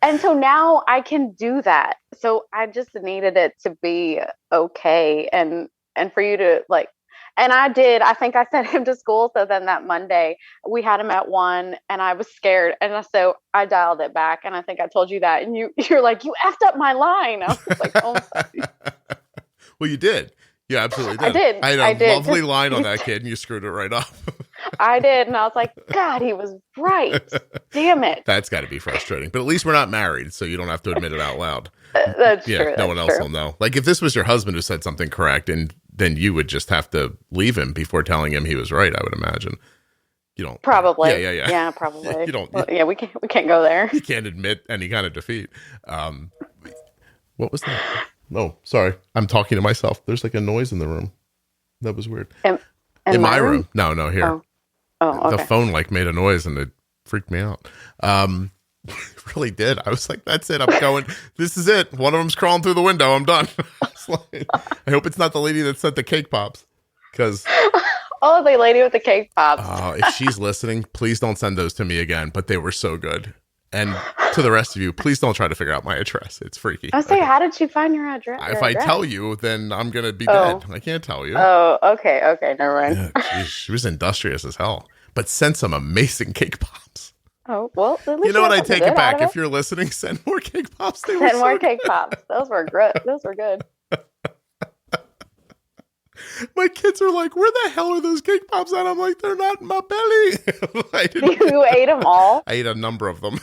And so now I can do that. So I just needed it to be okay, and for you to, like, and I think I sent him to school. So then that Monday we had him at 1 and I was scared. And so I dialed it back. And I think I told you that. And you're like, you effed up my line. I was like, oh, sorry. Well, you did. You absolutely did. I did. I had a lovely line on that kid and you screwed it right up. I did. And I was like, God, he was right. Damn it. That's got to be frustrating. But at least we're not married, so you don't have to admit it out loud. That's true. No one else will know. Like, if this was your husband who said something correct, and then you would just have to leave him before telling him he was right, I would imagine. You don't. Probably. Yeah. Yeah, probably. You don't. Well, yeah, we can't go there. You can't admit any kind of defeat. What was that? Oh, sorry. I'm talking to myself. There's like a noise in the room. That was weird. In my room? No, here. Oh, okay. The phone like made a noise and it freaked me out. It really did. I was like, that's it. I'm going. This is it. One of them's crawling through the window. I'm done. I hope it's not the lady that sent the cake pops. Because oh, the lady with the cake pops. If she's listening, please don't send those to me again. But they were so good. And to the rest of you, please don't try to figure out my address. It's freaky. I was saying, how did she find your address? If I tell you, then I'm going to be dead. I can't tell you. Oh, okay. Never mind. Yeah, geez, she was industrious as hell. But sent some amazing cake pops. Oh, well, at least you know what? I take it back. If you're listening, send more cake pops. Send more cake pops. Those were good. Those were good. My kids are like, where the hell are those cake pops at? I'm like, they're not in my belly. You ate them all? I ate a number of them.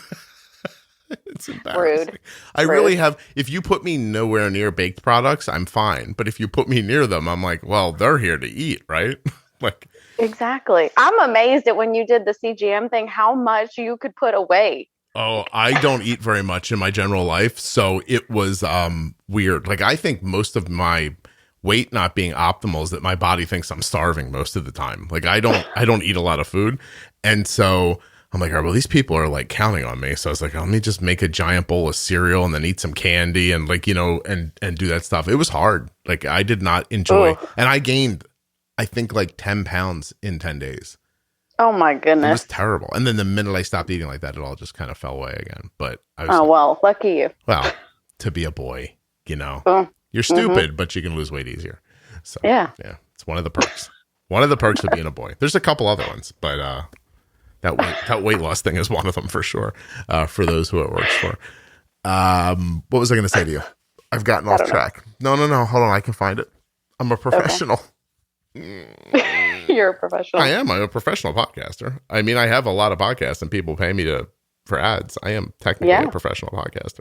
It's embarrassing. Rude. I really have. If you put me nowhere near baked products, I'm fine. But if you put me near them, I'm like, well, they're here to eat, right? Like, exactly. I'm amazed at when you did the CGM thing, how much you could put away. Oh, I don't eat very much in my general life, so it was weird. Like, I think most of my weight not being optimal is that my body thinks I'm starving most of the time. Like, I don't eat a lot of food, and so I'm like, all right, well, these people are like counting on me. So I was like, let me just make a giant bowl of cereal and then eat some candy and, like, you know, and do that stuff. It was hard. Like, I did not enjoy, and I gained, I think, like 10 pounds in 10 days. Oh my goodness. It was terrible. And then the minute I stopped eating like that, it all just kind of fell away again. But I was well, lucky you. Well, to be a boy, you know, you're stupid, but you can lose weight easier. So yeah, it's one of the perks. One of the perks of being a boy. There's a couple other ones, but that weight loss thing is one of them for sure. For those who it works for. What was I going to say to you? I've gotten off track. No. Hold on, I can find it. I'm a professional. Okay. You're a professional. I am. I'm a professional podcaster. I mean, I have a lot of podcasts and people pay me for ads. I am technically a professional podcaster,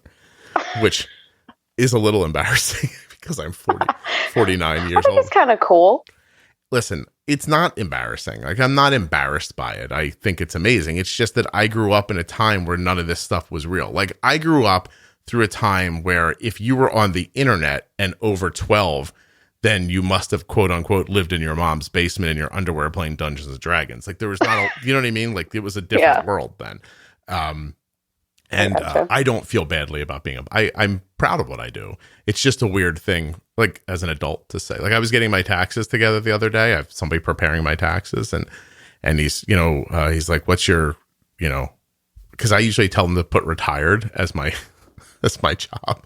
which is a little embarrassing because I'm 49 years old. It's kind of cool. Listen, it's not embarrassing. Like, I'm not embarrassed by it. I think it's amazing. It's just that I grew up in a time where none of this stuff was real. Like, I grew up through a time where if you were on the internet and over 12, then you must have, quote unquote, lived in your mom's basement in your underwear playing Dungeons and Dragons. Like, there was not you know what I mean? Like, it was a different world then. I don't feel badly about being I'm proud of what I do. It's just a weird thing, like, as an adult to say. Like, I was getting my taxes together the other day. I have somebody preparing my taxes, and he's, you know, he's like, what's your, you know, because I usually tell them to put retired as my job.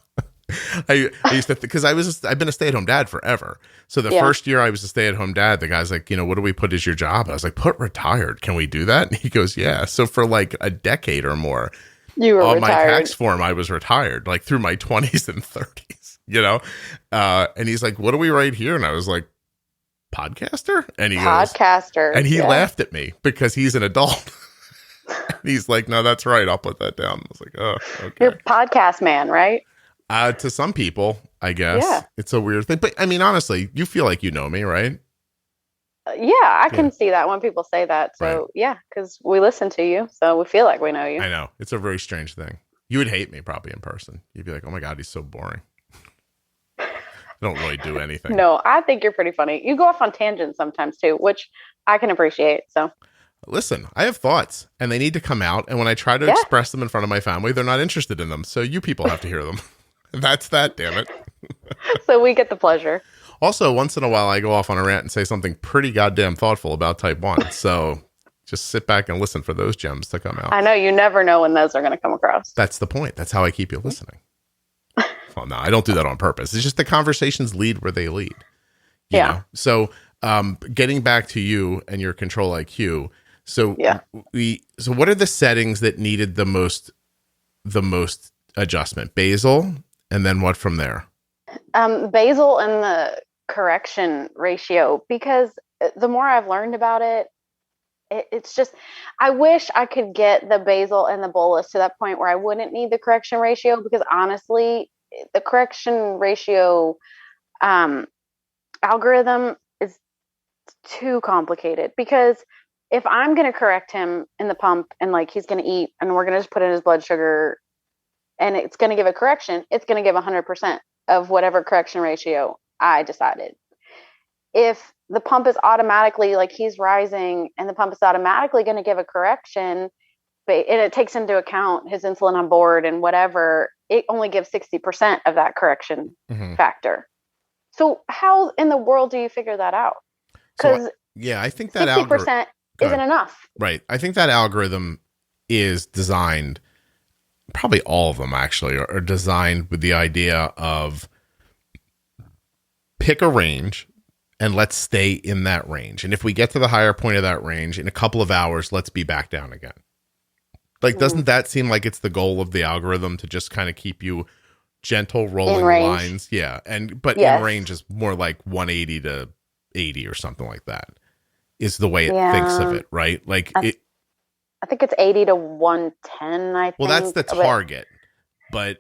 I used to, because I've been a stay-at-home dad forever. So the first year I was a stay-at-home dad, the guy's like, what do we put as your job? I was like, put retired. Can we do that? And he goes, yeah. So for like a decade or more, you were on retired. my tax form, I was retired, like through my 20s and 30s, and he's like, what do we write here? And I was like, podcaster? And he podcaster. And he laughed at me because he's an adult. He's like, no, that's right. I'll put that down. I was like, oh, okay. You're a podcast man, right? To some people, I guess. Yeah. It's a weird thing. But I mean, honestly, you feel like you know me, right? I can see that when people say that. So, right. Because we listen to you. So we feel like we know you. I know. It's a very strange thing. You would hate me probably in person. You'd be like, oh my God, he's so boring. I don't really do anything. No, I think you're pretty funny. You go off on tangents sometimes too, which I can appreciate. So listen, I have thoughts and they need to come out. And when I try to express them in front of my family, they're not interested in them. So you people have to hear them. That's that, damn it. So we get the pleasure. Also, once in a while, I go off on a rant and say something pretty goddamn thoughtful about type 1. So just sit back and listen for those gems to come out. I know. You never know when those are going to come across. That's the point. That's how I keep you listening. Well, no, I don't do that on purpose. It's just the conversations lead where they lead. You know? So getting back to you and your control IQ. So so what are the settings that needed the most adjustment? Basal, and then what from there? Basal and the correction ratio, because the more I've learned about it, it's just, I wish I could get the basal and the bolus to that point where I wouldn't need the correction ratio, because honestly, the correction ratio algorithm is too complicated. Because if I'm going to correct him in the pump and like he's going to eat and we're going to just put in his blood sugar and it's going to give a correction, it's going to give 100% of whatever correction ratio I decided. If the pump is automatically, like he's rising and the pump is automatically going to give a correction, and it takes into account his insulin on board and whatever, it only gives 60% of that correction factor. So how in the world do you figure that out? Because I think that 60% isn't enough. Right. I think that algorithm is designed, probably all of them actually are designed with the idea of pick a range and let's stay in that range. And if we get to the higher point of that range in a couple of hours, let's be back down again. Like, doesn't that seem like it's the goal of the algorithm to just kind of keep you gentle rolling lines? Yeah. But in range is more like 180 to 80 or something like that is the way it thinks of it, right? Like I think it's 80 to 110, I think. Well, that's the target. But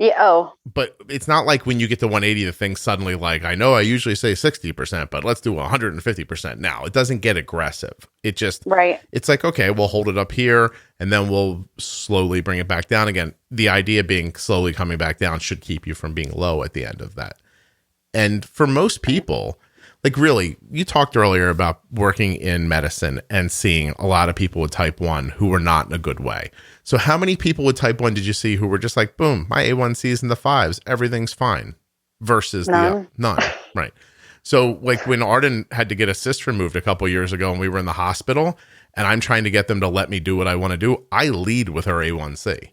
but it's not like when you get to 180, the thing suddenly like, I know I usually say 60%, but let's do 150% now. It doesn't get aggressive. It just, it's like, okay, we'll hold it up here and then we'll slowly bring it back down again. The idea being slowly coming back down should keep you from being low at the end of that. And for most people, like really, you talked earlier about working in medicine and seeing a lot of people with type 1 who were not in a good way. So how many people with type 1 did you see who were just like, boom, my A1C is in the 5s, everything's fine, versus none. Right. So like when Arden had to get a cyst removed a couple years ago and we were in the hospital and I'm trying to get them to let me do what I want to do, I lead with her A1C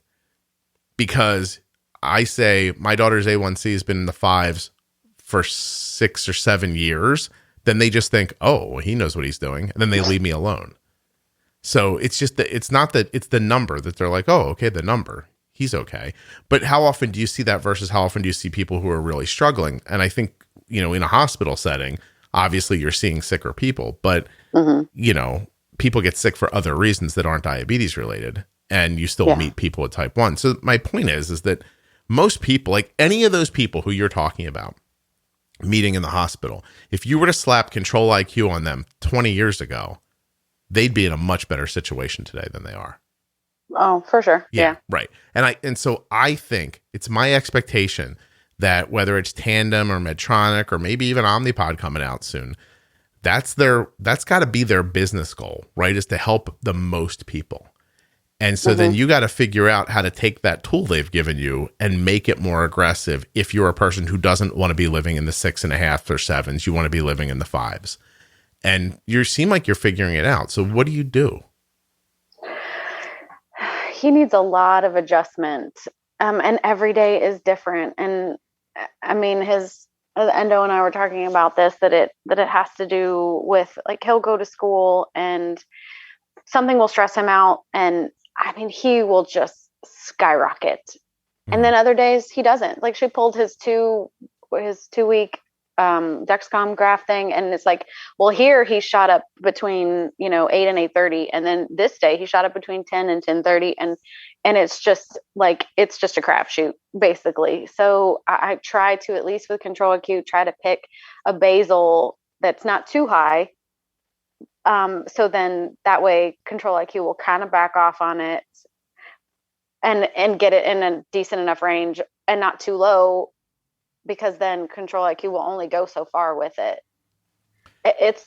because I say my daughter's A1C has been in the 5s for 6 or 7 years. Then they just think, oh, well, he knows what he's doing. And then they leave me alone. So it's just that it's not that it's the number that they're like, oh, okay, the number, he's okay. But how often do you see that versus how often do you see people who are really struggling? And I think, in a hospital setting, obviously you're seeing sicker people, but people get sick for other reasons that aren't diabetes related. And you still meet people with type 1. So my point is that most people, like any of those people who you're talking about, meeting in the hospital, if you were to slap control IQ on them 20 years ago, they'd be in a much better situation today than they are. Oh, for sure. Yeah. Right. And so I think it's my expectation that whether it's Tandem or Medtronic or maybe even Omnipod coming out soon, that's got to be their business goal, right? Is to help the most people. And so then you got to figure out how to take that tool they've given you and make it more aggressive. If you're a person who doesn't want to be living in the 6.5 or 7s, you want to be living in the 5s. And you seem like you're figuring it out. So what do you do? He needs a lot of adjustment. And every day is different. And I mean, the endo and I were talking about this, that it has to do with, like, he'll go to school and something will stress him out, and I mean, he will just skyrocket. And then other days he doesn't. Like, she pulled his 2-week Dexcom graph thing, and it's like, well, here he shot up between 8 and 8:30, and then this day he shot up between 10 and 10:30, and it's just like, it's just a crapshoot basically. So I try to, at least with Control-IQ, try to pick a basal that's not too high, so then that way Control-IQ will kind of back off on it and get it in a decent enough range and not too low, because then Control-IQ will only go so far with it. It's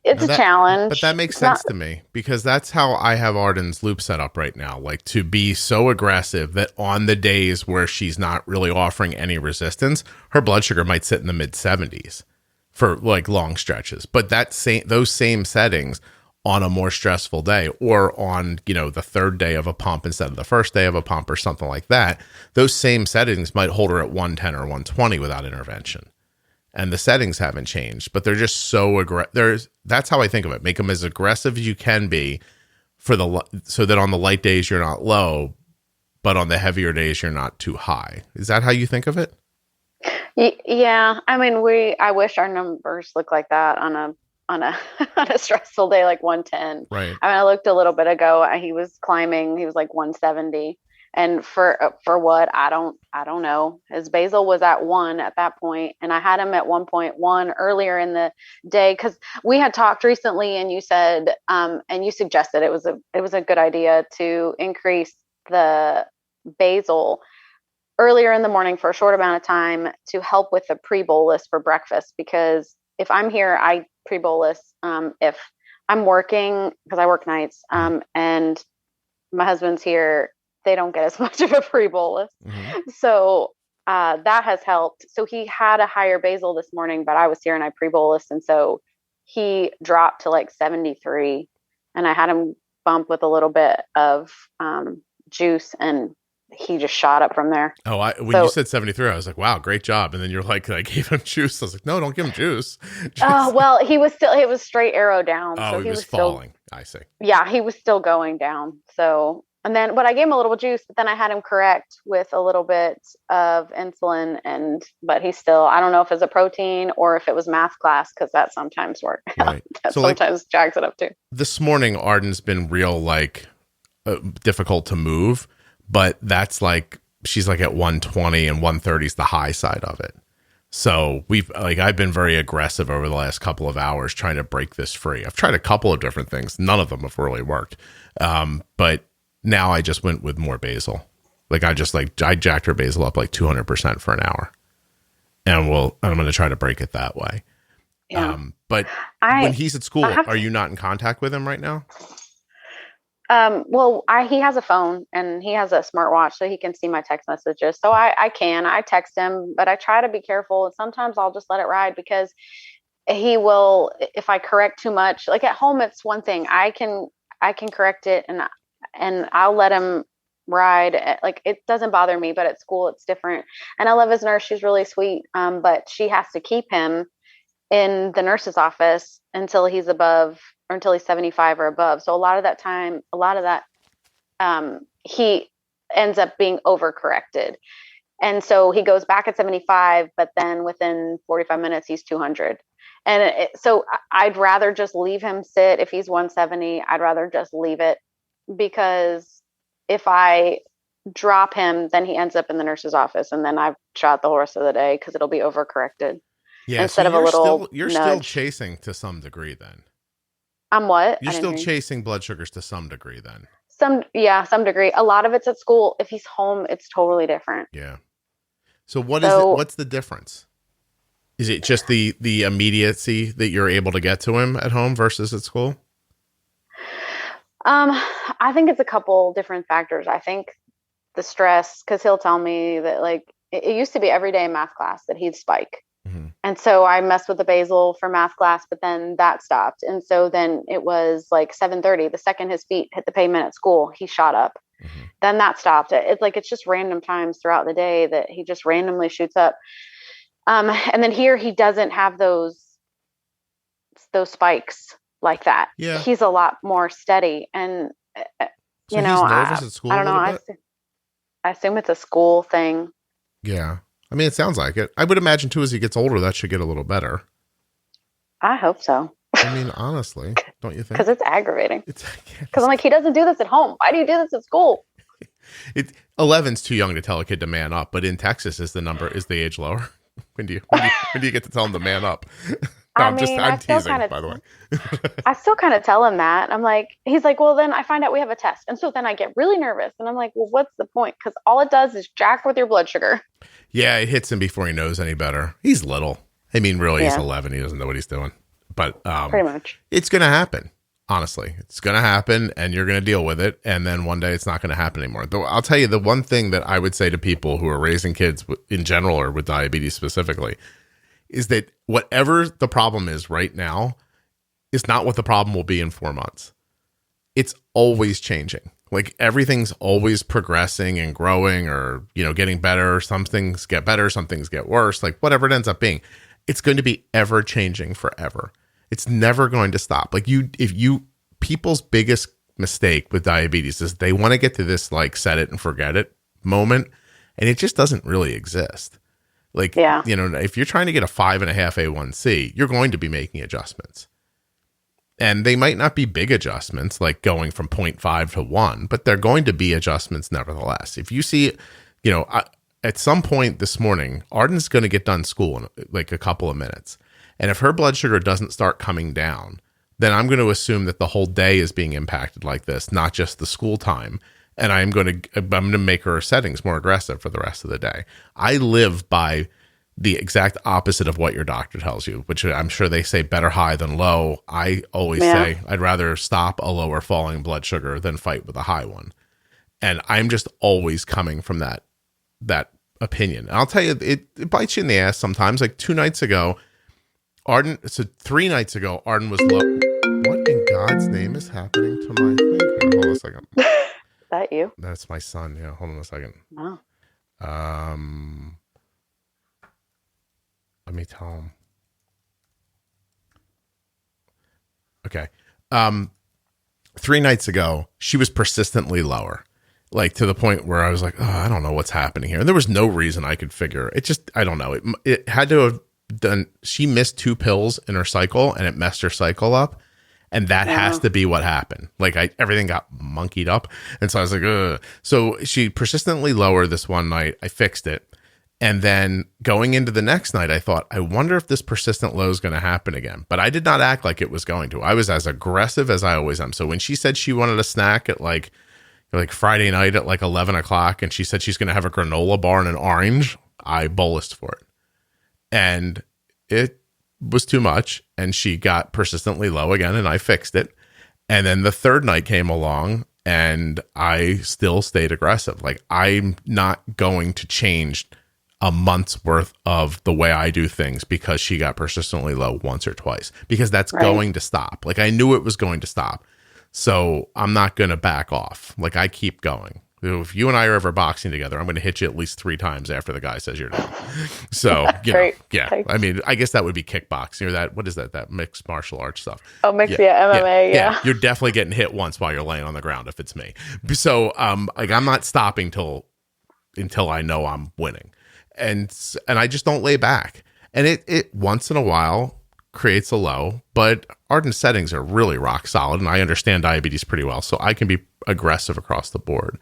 a challenge. But that makes sense to me, because that's how I have Arden's loop set up right now. Like, to be so aggressive that on the days where she's not really offering any resistance, her blood sugar might sit in the mid 70s for like long stretches. But those same settings on a more stressful day, or on, the third day of a pump instead of the first day of a pump or something like that, those same settings might hold her at 110 or 120 without intervention. And the settings haven't changed, but they're just so aggressive. That's how I think of it. Make them as aggressive as you can be so that on the light days you're not low, but on the heavier days you're not too high. Is that how you think of it? Yeah. I mean, I wish our numbers looked like that on a on a stressful day, like 110. Right. I mean, I looked a little bit ago, he was climbing, he was like 170. And for what, I don't know. His basal was at 1 at that point, and I had him at 1.1 earlier in the day, because we had talked recently, and you said, and you suggested it was a good idea to increase the basal earlier in the morning for a short amount of time to help with the pre-bolus for breakfast. Because if I'm here, I pre-bolus. If I'm working, because I work nights, and my husband's here, they don't get as much of a pre-bolus. Mm-hmm. So that has helped. So he had a higher basal this morning, but I was here and I pre-bolused. And so he dropped to like 73, and I had him bump with a little bit of juice, and he just shot up from there. Oh, when you said 73, I was like, wow, great job. And then you're like, I gave him juice. I was like, no, don't give him juice. Oh, well, it was straight arrow down. Oh, so he was falling. I see. Yeah, he was still going down. So, but I gave him a little juice, but then I had him correct with a little bit of insulin, but he's still, I don't know if it's a protein or if it was math class, because that sometimes works. Right. That sometimes jacks it up too. This morning, Arden's been real, difficult to move. But that's she's at 120, and 130 is the high side of it. So I've been very aggressive over the last couple of hours trying to break this free. I've tried a couple of different things. None of them have really worked. But now I just went with more basal. I jacked her basal up 200% for an hour, and I'm going to try to break it that way. Yeah. But when he's at school, are you not in contact with him right now? Well, he has a phone and he has a smartwatch, so he can see my text messages. So I text him, but I try to be careful. And sometimes I'll just let it ride, because he will, if I correct too much, at home, it's one thing. I can correct it, and I'll let him ride. It doesn't bother me, but at school it's different. And I love his nurse. She's really sweet. But she has to keep him in the nurse's office until he's above, or until he's 75 or above. So a lot of that, he ends up being overcorrected. And so he goes back at 75, but then within 45 minutes, he's 200. And so I'd rather just leave him sit. If he's 170, I'd rather just leave it, because if I drop him, then he ends up in the nurse's office, and then I've shot the whole rest of the day, because it'll be overcorrected. Yeah, instead so of a little you're nudge. Still chasing to some degree then. I'm what? You're still chasing blood sugars to some degree then. Some degree. A lot of it's at school. If he's home, it's totally different. Yeah. So what's the difference? Is it just the immediacy that you're able to get to him at home versus at school? I think it's a couple different factors. I think the stress, because he'll tell me that it used to be every day in math class that he'd spike. Mm-hmm. And so I messed with the basal for math class, but then that stopped. And so then it was 7:30. The second his feet hit the pavement at school, he shot up. Mm-hmm. then that stopped it. It's like, it's just random times throughout the day that he just randomly shoots up. And then here he doesn't have those spikes like that. Yeah. He's a lot more steady. And, so he's nervous at school. I don't know. I assume it's a school thing. Yeah. I mean, it sounds like it. I would imagine too, as he gets older, that should get a little better. I hope so. I mean, honestly, don't you think? Because it's aggravating. Because I'm like, he doesn't do this at home. Why do you do this at school? 11's too young to tell a kid to man up, but in Texas, is the age lower? When do you get to tell him to man up? No, I'm teasing, by the way. I still kind of tell him that. I'm like, he's like, well, then I find out we have a test. And so then I get really nervous. And I'm like, well, what's the point? Because all it does is jack with your blood sugar. Yeah, it hits him before he knows any better. He's little. I mean, really, He's 11. He doesn't know what he's doing. But pretty much. It's going to happen. Honestly, it's going to happen and you're going to deal with it. And then one day it's not going to happen anymore. Though I'll tell you, the one thing that I would say to people who are raising kids in general or with diabetes specifically is that whatever the problem is right now is not what the problem will be in 4 months. It's always changing. Like everything's always progressing and growing or, getting better. Some things get better, some things get worse, like whatever it ends up being. It's going to be ever changing forever. It's never going to stop. Like people's biggest mistake with diabetes is they want to get to this like set it and forget it moment. And it just doesn't really exist. Like, if you're trying to get a 5.5 A1C, you're going to be making adjustments. And they might not be big adjustments, like going from 0.5 to 1, but they're going to be adjustments nevertheless. If you see, at some point this morning, Arden's going to get done school in like a couple of minutes. And if her blood sugar doesn't start coming down, then I'm going to assume that the whole day is being impacted like this, not just the school time. And I'm going to make her settings more aggressive for the rest of the day. I live by the exact opposite of what your doctor tells you, which I'm sure they say better high than low. I always say I'd rather stop a lower falling blood sugar than fight with a high one. And I'm just always coming from that opinion. And I'll tell you, it bites you in the ass sometimes. Like 3 nights ago, Arden was low. What in God's name is happening to my thing here? Hold on a second. That you? That's my son. Yeah, hold on a second. Wow. Let me tell him. Okay. 3 nights ago, she was persistently lower, like to the point where I was like, oh, I don't know what's happening here. And there was no reason I could figure it. Just, I don't know. It had to have done. She missed 2 pills in her cycle and it messed her cycle up. And that has to be what happened. Like everything got monkeyed up. And so I was like, ugh. So she persistently lower this one night. I fixed it. And then going into the next night, I thought, I wonder if this persistent low is going to happen again. But I did not act like it was going to. I was as aggressive as I always am. So when she said she wanted a snack at like Friday night at like 11 o'clock, and she said she's going to have a granola bar and an orange, I bolused for it. And it was too much. And she got persistently low again, and I fixed it. And then the third night came along, and I still stayed aggressive. Like, I'm not going to change a month's worth of the way I do things because she got persistently low once or twice, because that's going to stop. Like, I knew it was going to stop. So I'm not going to back off. Like, I keep going. If you and I are ever boxing together, I'm going to hit you at least 3 times after the guy says you're down. So, yeah. I mean, I guess that would be kickboxing or that, what is that? That mixed martial arts stuff. Oh, MMA. Yeah. You're definitely getting hit once while you're laying on the ground if it's me. So, like, I'm not stopping until I know I'm winning. And I just don't lay back. And it once in a while creates a low, but Arden's settings are really rock solid, and I understand diabetes pretty well, so I can be aggressive across the board.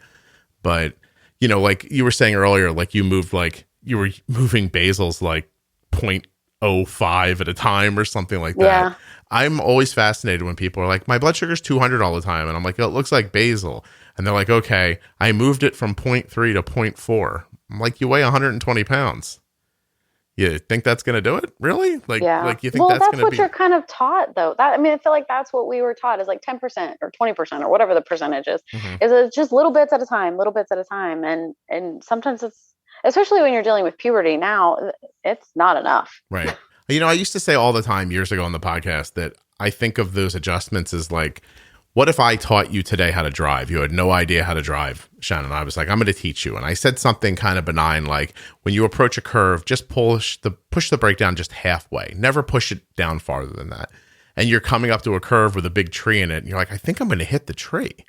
But, like you were saying earlier, like you were moving basals like 0.05 at a time or something like that. Yeah. I'm always fascinated when people are like, my blood sugar's 200 all the time. And I'm like, oh, it looks like basal. And they're like, okay, I moved it from 0.3 to 0.4. I'm like, you weigh 120 pounds. You think that's going to do it? Really? Like you think that's going to be... Well, that's what you're kind of taught, though. I feel like that's what we were taught, is like 10% or 20% or whatever the percentage is. Mm-hmm. Is it's just little bits at a time. And sometimes it's, especially when you're dealing with puberty now, it's not enough. Right. I used to say all the time years ago on the podcast that I think of those adjustments as like What if I taught you today how to drive? You had no idea how to drive, Shannon. I was like, I'm going to teach you. And I said something kind of benign, like when you approach a curve, just push the brake down just halfway. Never push it down farther than that. And you're coming up to a curve with a big tree in it. And you're like, I think I'm going to hit the tree.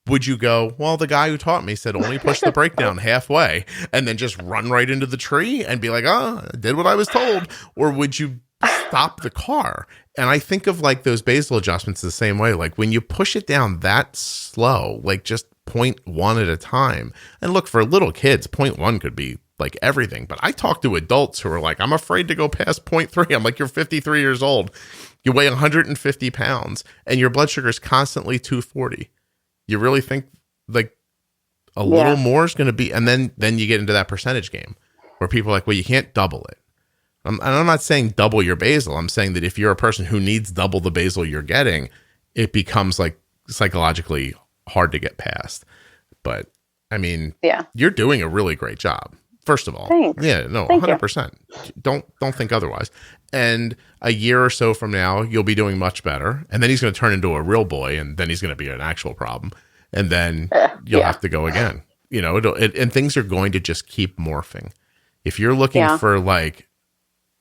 Would you go, well, the guy who taught me said only push the brake down halfway and then just run right into the tree and be like, oh, I did what I was told? Or would you stop the car? And I think of like those basal adjustments the same way. Like when you push it down that slow, like just 0.1 at a time. And look, for little kids, 0.1 could be like everything. But I talk to adults who are like, I'm afraid to go past 0.3. I'm like, you're 53 years old. You weigh 150 pounds and your blood sugar is constantly 240. You really think like a little more is going to be, and then you get into that percentage game where people are like, well, you can't double it. And I'm not saying double your basal. I'm saying that if you're a person who needs double the basal you're getting, it becomes like psychologically hard to get past. But I mean, you're doing a really great job. First of all, thanks. Yeah, no, 100%. Don't think otherwise. And a year or so from now, you'll be doing much better. And then he's going to turn into a real boy, and then he's going to be an actual problem. And then you'll have to go again. You know, and things are going to just keep morphing. If you're looking for like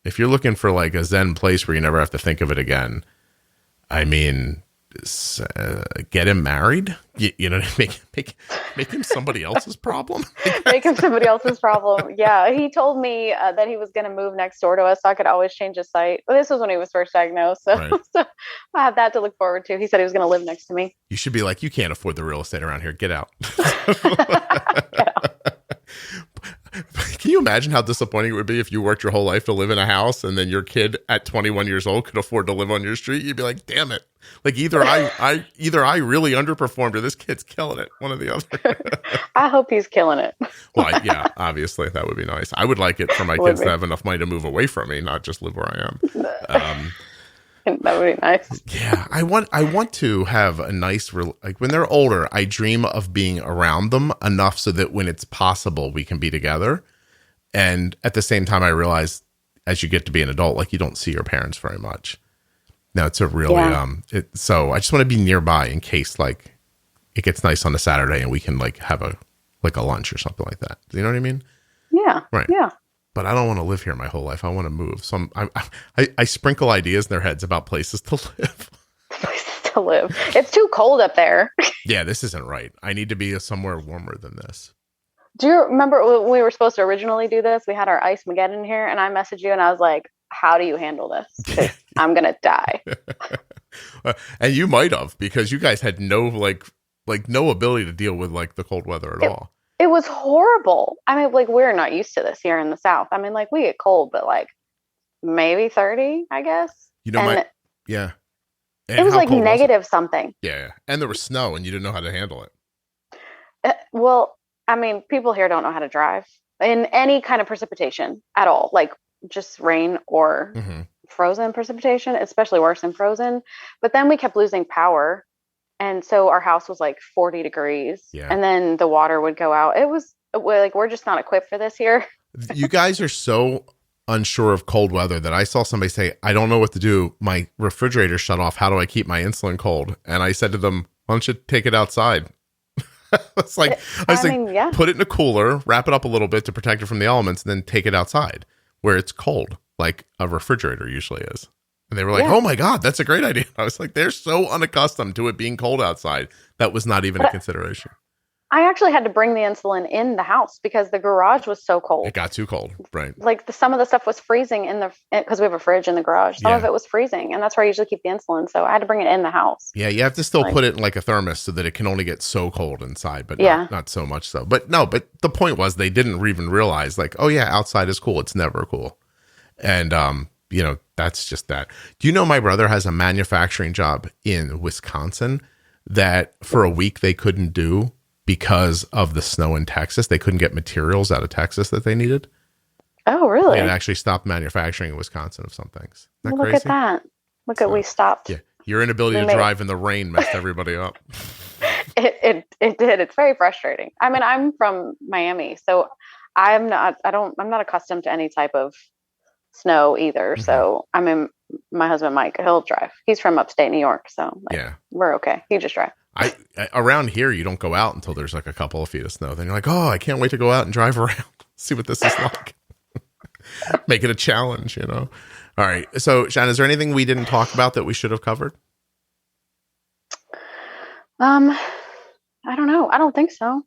a Zen place where you never have to think of it again, I mean, get him married. You know, make him somebody else's problem. Make him somebody else's problem. Yeah, he told me that he was going to move next door to us, so I could always change his site. Well, this was when he was first diagnosed, so, so I have that to look forward to. He said he was going to live next to me. You should be like, you can't afford the real estate around here. Get out. Can you imagine how disappointing it would be if you worked your whole life to live in a house and then your kid at 21 years old could afford to live on your street? You'd be like, damn it. Like either I really underperformed or this kid's killing it. One or the other. I hope he's killing it. Well, yeah, obviously that would be nice. I would like it for my kids to have enough money to move away from me, not just live where I am. That would be nice. Yeah, I want to have a nice, like when they're older, I dream of being around them enough so that when it's possible, we can be together. And at the same time, I realize as you get to be an adult, like you don't see your parents very much. Now it's a really, so I just want to be nearby in case like it gets nice on a Saturday and we can like have a lunch or something like that. Do you know what I mean? Yeah. Right. Yeah. But I don't want to live here my whole life. I want to move. So I sprinkle ideas in their heads about places to live. Places to live. It's too cold up there. Yeah, this isn't right. I need to be somewhere warmer than this. Do you remember when we were supposed to originally do this? We had our Ice Mageddon here, and I messaged you, and I was like, how do you handle this? 'Cause I'm going to die. And you might have, because you guys had no no ability to deal with like the cold weather at all. It was horrible. I mean, like, we're not used to this here in the South. I mean, like, we get cold, but like maybe 30, I guess. You know, And it was like negative something. Yeah. And there was snow and you didn't know how to handle it. Well, I mean, people here don't know how to drive in any kind of precipitation at all. Like just rain or frozen precipitation, especially worse than frozen. But then we kept losing power. And so our house was like 40 degrees and then the water would go out. It was like, we're just not equipped for this here. You guys are so unsure of cold weather that I saw somebody say, I don't know what to do. My refrigerator shut off. How do I keep my insulin cold? And I said to them, why don't you take it outside? It's like, put it in a cooler, wrap it up a little bit to protect it from the elements, and then take it outside where it's cold, like a refrigerator usually is. And they were like, oh my God, that's a great idea. I was like, they're so unaccustomed to it being cold outside. That was not even a consideration. I actually had to bring the insulin in the house because the garage was so cold. It got too cold, right? Like some of the stuff was freezing because we have a fridge in the garage. Some of it was freezing, and that's where I usually keep the insulin. So I had to bring it in the house. Yeah, you have to still put it in like a thermos so that it can only get so cold inside, but not so much so. But the point was they didn't even realize like, oh yeah, outside is cool. It's never cool. And, that's just that. Do you know my brother has a manufacturing job in Wisconsin that for a week they couldn't do because of the snow in Texas? They couldn't get materials out of Texas that they needed. Oh, really? They actually stopped manufacturing in Wisconsin of some things. Isn't that Look crazy? at that. We stopped. Yeah. Your inability to drive in the rain messed everybody up. It did. It's very frustrating. I mean, I'm from Miami, so I'm not accustomed to any type of snow either. So I mean, my husband, Mike, he'll drive. He's from upstate New York. So we're okay. He just drives. I around here, you don't go out until there's like a couple of feet of snow. Then you're like, oh, I can't wait to go out and drive around, see what this is like. Make it a challenge, you know? All right. So, Shannon, is there anything we didn't talk about that we should have covered? I don't know. I don't think so.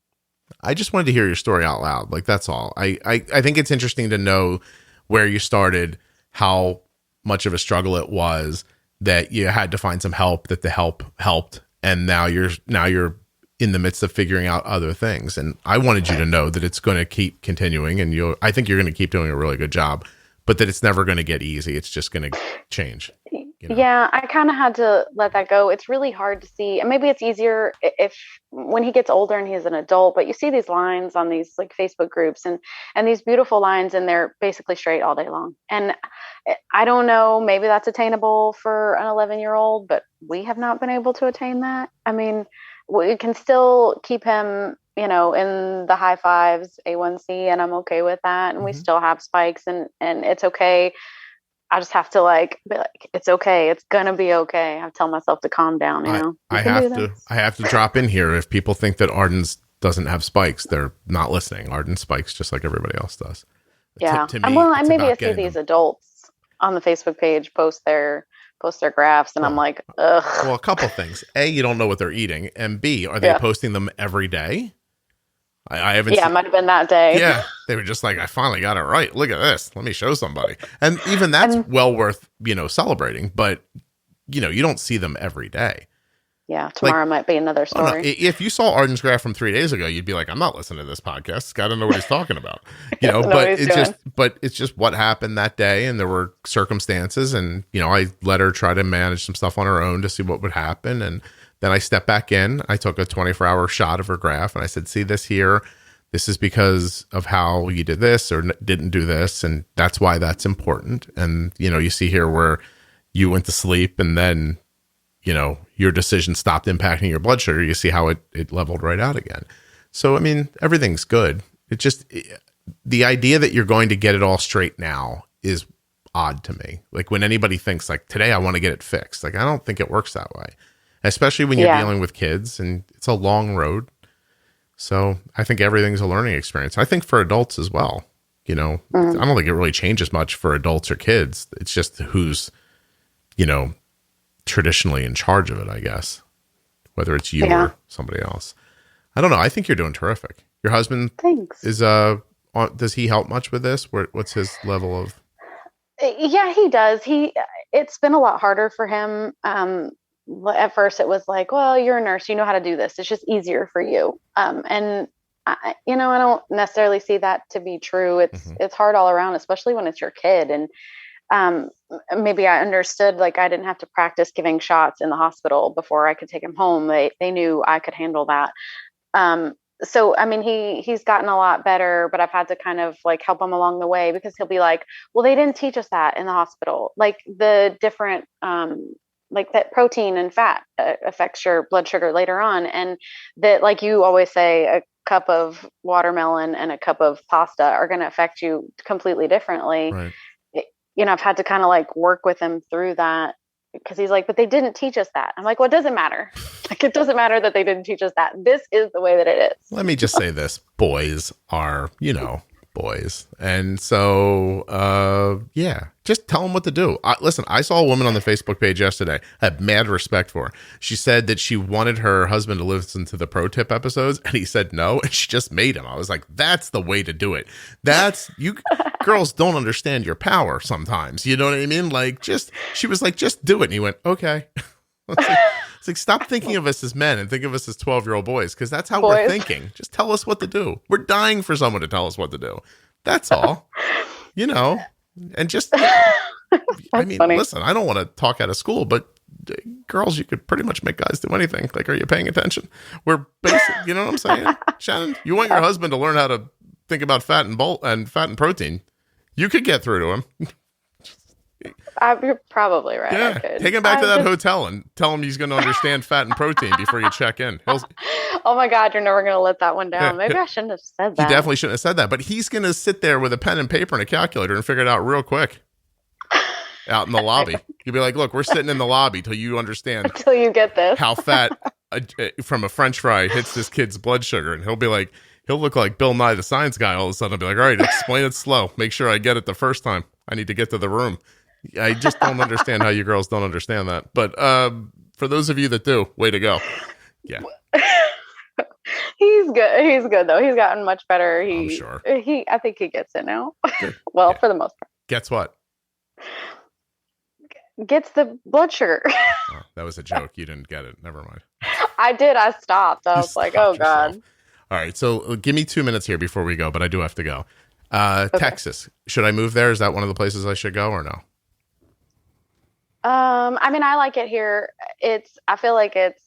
I just wanted to hear your story out loud. Like, that's all. I think it's interesting to know where you started, how much of a struggle it was, that you had to find some help, that the help helped. And now you're in the midst of figuring out other things. And I wanted you to know that it's going to keep continuing, and I think you're going to keep doing a really good job, but that it's never going to get easy. It's just going to change. You know? Yeah, I kind of had to let that go. It's really hard to see. And maybe it's easier when he gets older and he's an adult, but you see these lines on these like Facebook groups and these beautiful lines, and they're basically straight all day long. And I don't know, maybe that's attainable for an 11-year-old, but we have not been able to attain that. I mean, we can still keep him, in the high fives, A1C, and I'm okay with that. And we still have spikes, and it's okay. I just have to be like, it's okay. It's gonna be okay. I have to tell myself to calm down. I have to drop in here. If people think that Arden's doesn't have spikes, they're not listening. Arden spikes just like everybody else does. Yeah. To me, and maybe a few of these adults on the Facebook page post their graphs, and I'm like, ugh. Well, a couple things. A, you don't know what they're eating, and B, are they posting them every day? I haven't. Yeah, it might have been that day. Yeah, they were just like, I finally got it right. Look at this. Let me show somebody. And even that's well worth celebrating. But you don't see them every day. Yeah, tomorrow might be another story. Oh, no. If you saw Arden's graph from 3 days ago, you'd be like, I'm not listening to this podcast. Got to know what he's talking about. But it's just what happened that day, and there were circumstances, and I let her try to manage some stuff on her own to see what would happen, and then I stepped back in. I took a 24-hour shot of her graph, and I said, see this here? This is because of how you did this or didn't do this, and that's why that's important. And, you see here where you went to sleep, and then, your decision stopped impacting your blood sugar. You see how it leveled right out again. So, I mean, everything's good. It just, the idea that you're going to get it all straight now is odd to me. Like when anybody thinks like, today I want to get it fixed. Like, I don't think it works that way. Especially when you're dealing with kids, and it's a long road. So I think everything's a learning experience. I think for adults as well, I don't think it really changes much for adults or kids. It's just who's, traditionally in charge of it, I guess, whether it's you or somebody else. I don't know. I think you're doing terrific. Your husband is, does he help much with this? What's his level of? Yeah, he does. It's been a lot harder for him. At first it was like, well, you're a nurse, you know how to do this. It's just easier for you. And I don't necessarily see that to be true. It's hard all around, especially when it's your kid. And maybe I understood, like, I didn't have to practice giving shots in the hospital before I could take him home. They knew I could handle that. So, I mean, he's gotten a lot better, but I've had to kind of like help him along the way, because he'll be like, well, they didn't teach us that in the hospital. Like the different, like that protein and fat affects your blood sugar later on. And that, like you always say, a cup of watermelon and a cup of pasta are going to affect you completely differently. Right. I've had to kind of like work with him through that, because he's like, but they didn't teach us that. I'm like, well, it doesn't matter. Like, it doesn't matter that they didn't teach us that. This is the way that it is. Let me just say this. Boys are, boys. And so, just tell them what to do. Listen, I saw a woman on the Facebook page yesterday. I had mad respect for her. She said that she wanted her husband to listen to the pro tip episodes, and he said no, and she just made him. I was like, that's the way to do it. Girls don't understand your power sometimes. You know what I mean? Like, she was like, just do it. And he went, okay. It's like, stop thinking of us as men and think of us as 12-year-old boys, because that's how we're thinking. Just tell us what to do. We're dying for someone to tell us what to do. That's all. And just, funny. Listen, I don't want to talk out of school, but girls, you could pretty much make guys do anything. Like, are you paying attention? We're basic, you know what I'm saying? Shannon, you want your husband to learn how to think about fat and protein. You could get through to him. You're probably right. Yeah, take him back to that hotel and tell him he's going to understand fat and protein before you check in. Oh my God, you're never going to let that one down. Maybe I shouldn't have said that. You definitely shouldn't have said that, but he's going to sit there with a pen and paper and a calculator and figure it out real quick. out in the lobby. You'd be like, look, we're sitting in the lobby till you understand Until you get this. how fat from a French fry hits this kid's blood sugar. And he'll look like Bill Nye the Science Guy all of a sudden. I'll be like, all right, explain it slow. Make sure I get it the first time. I need to get to the room. I just don't understand how you girls don't understand that. But for those of you that do, way to go. Yeah. He's good. He's good though. He's gotten much better. I'm sure. I think he gets it now. Good. Well, Yeah. for the most part. Gets what? Gets the blood sugar. Oh, that was a joke. You didn't get it. Never mind. I did. I stopped. I You was like, stopped oh God. yourself. All right. So give me 2 minutes here before we go, but I do have to go. Okay. Texas. Should I move there? Is that one of the places I should go or no? I mean, I like it here. I feel like it's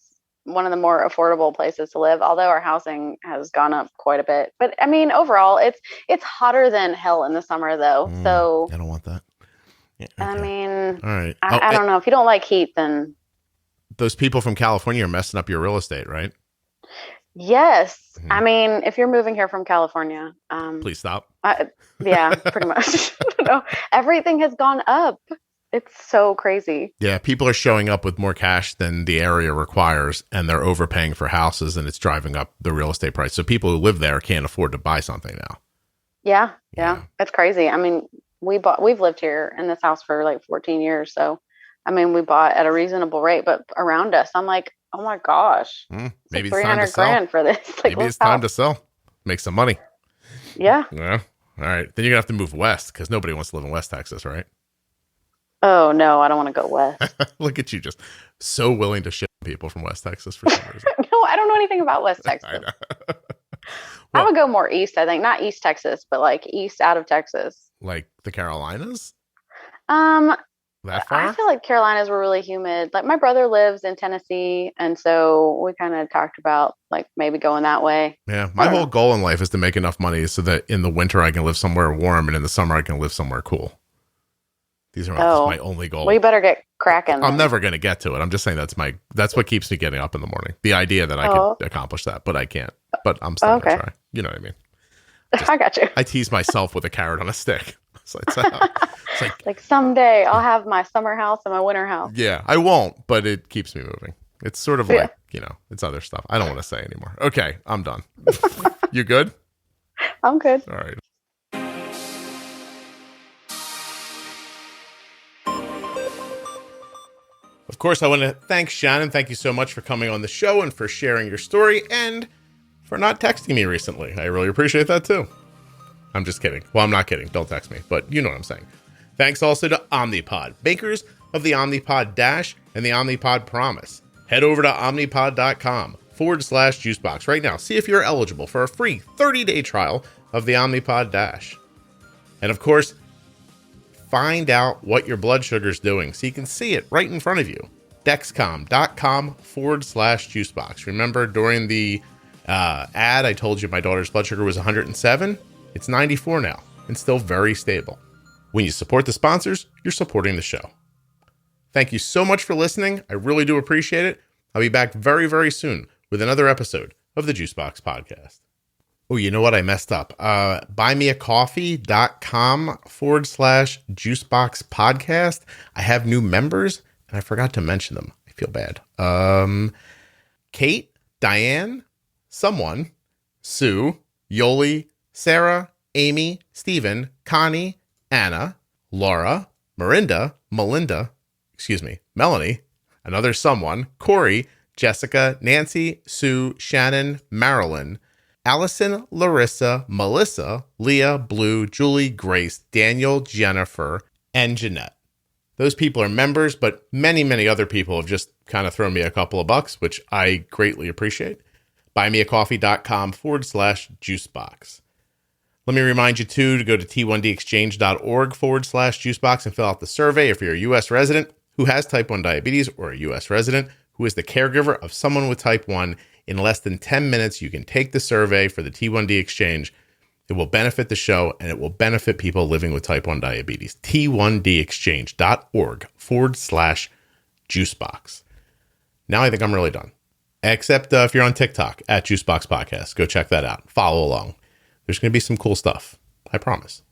one of the more affordable places to live, although our housing has gone up quite a bit. But I mean, overall, it's hotter than hell in the summer though. So I don't want that. Yeah, I okay. mean, All right. I don't know. If you don't like heat, then Those people from California are messing up your real estate, right? yes. Mhm. I mean, if you're moving here from California, Please stop. yeah, pretty much. No, everything has gone up. It's so crazy. Yeah, people are showing up with more cash than the area requires, and they're overpaying for houses, and it's driving up the real estate price. So people who live there can't afford to buy something now. Yeah, Yeah. it's crazy. I mean, we've lived here in this house for like 14 years. So, I mean, we bought at a reasonable rate, but around us, I'm like, oh my gosh, Maybe it's it's time to 300 sell. grand for this. Like, Maybe it's time to sell. Make some money. Yeah. Yeah. All right. Then you're going to have to move west because nobody wants to live in West Texas, right? Oh no, I don't want to go west. Look at you, just so willing to ship people from West Texas for some reason. No, I don't know anything about West Texas. I know. I would go more east, I think. Not East Texas, but like east out of Texas. Like the Carolinas? Um, That far? I feel like Carolinas were really humid. Like my brother lives in Tennessee, and so we kind of talked about like maybe going that way. Yeah. My whole goal in life is to make enough money so that in the winter I can live somewhere warm and in the summer I can live somewhere cool. These are my only goals. Well, you better get cracking. I'm never going to get to it. I'm just saying that's what keeps me getting up in the morning. The idea that I could accomplish that, but I can't. But I'm still going to try. You know what I mean? I got you. I tease myself with a carrot on a stick. It's like someday I'll have my summer house and my winter house. Yeah, I won't, but it keeps me moving. It's sort of like, it's other stuff. I don't want to say anymore. Okay, I'm done. You good? I'm good. All right. Of course, I want to thank Shannon. Thank you so much for coming on the show and for sharing your story and for not texting me recently. I really appreciate that too. I'm just kidding. Well, I'm not kidding. Don't text me, but you know what I'm saying. Thanks also to Omnipod, makers of the Omnipod Dash and the Omnipod Promise. Head over to omnipod.com/juicebox right now. See if you're eligible for a free 30-day trial of the Omnipod Dash. And of course, find out what your blood sugar is doing so you can see it right in front of you. Dexcom.com/juicebox. Remember during the ad, I told you my daughter's blood sugar was 107. It's 94 now and still very stable. When you support the sponsors, you're supporting the show. Thank you so much for listening. I really do appreciate it. I'll be back very, very soon with another episode of the Juicebox Podcast. Oh, you know what? I messed up. buymeacoffee.com/Juicebox Podcast. I have new members and I forgot to mention them. I feel bad. Kate, Diane, someone, Sue, Yoli, Sarah, Amy, Stephen, Connie, Anna, Laura, Melinda, Melanie, another someone, Corey, Jessica, Nancy, Sue, Shannon, Marilyn, Allison, Larissa, Melissa, Leah, Blue, Julie, Grace, Daniel, Jennifer, and Jeanette. Those people are members, but many, many other people have just kind of thrown me a couple of bucks, which I greatly appreciate. buymeacoffee.com/juicebox. Let me remind you, too, to go to t1dexchange.org/juicebox and fill out the survey if you're a U.S. resident who has type 1 diabetes or a U.S. resident who is the caregiver of someone with type 1. In less than 10 minutes, you can take the survey for the T1D Exchange. It will benefit the show and it will benefit people living with type 1 diabetes. t1dexchange.org/juicebox. Now I think I'm really done. Except if you're on TikTok at Juicebox Podcast, go check that out. Follow along. There's going to be some cool stuff. I promise.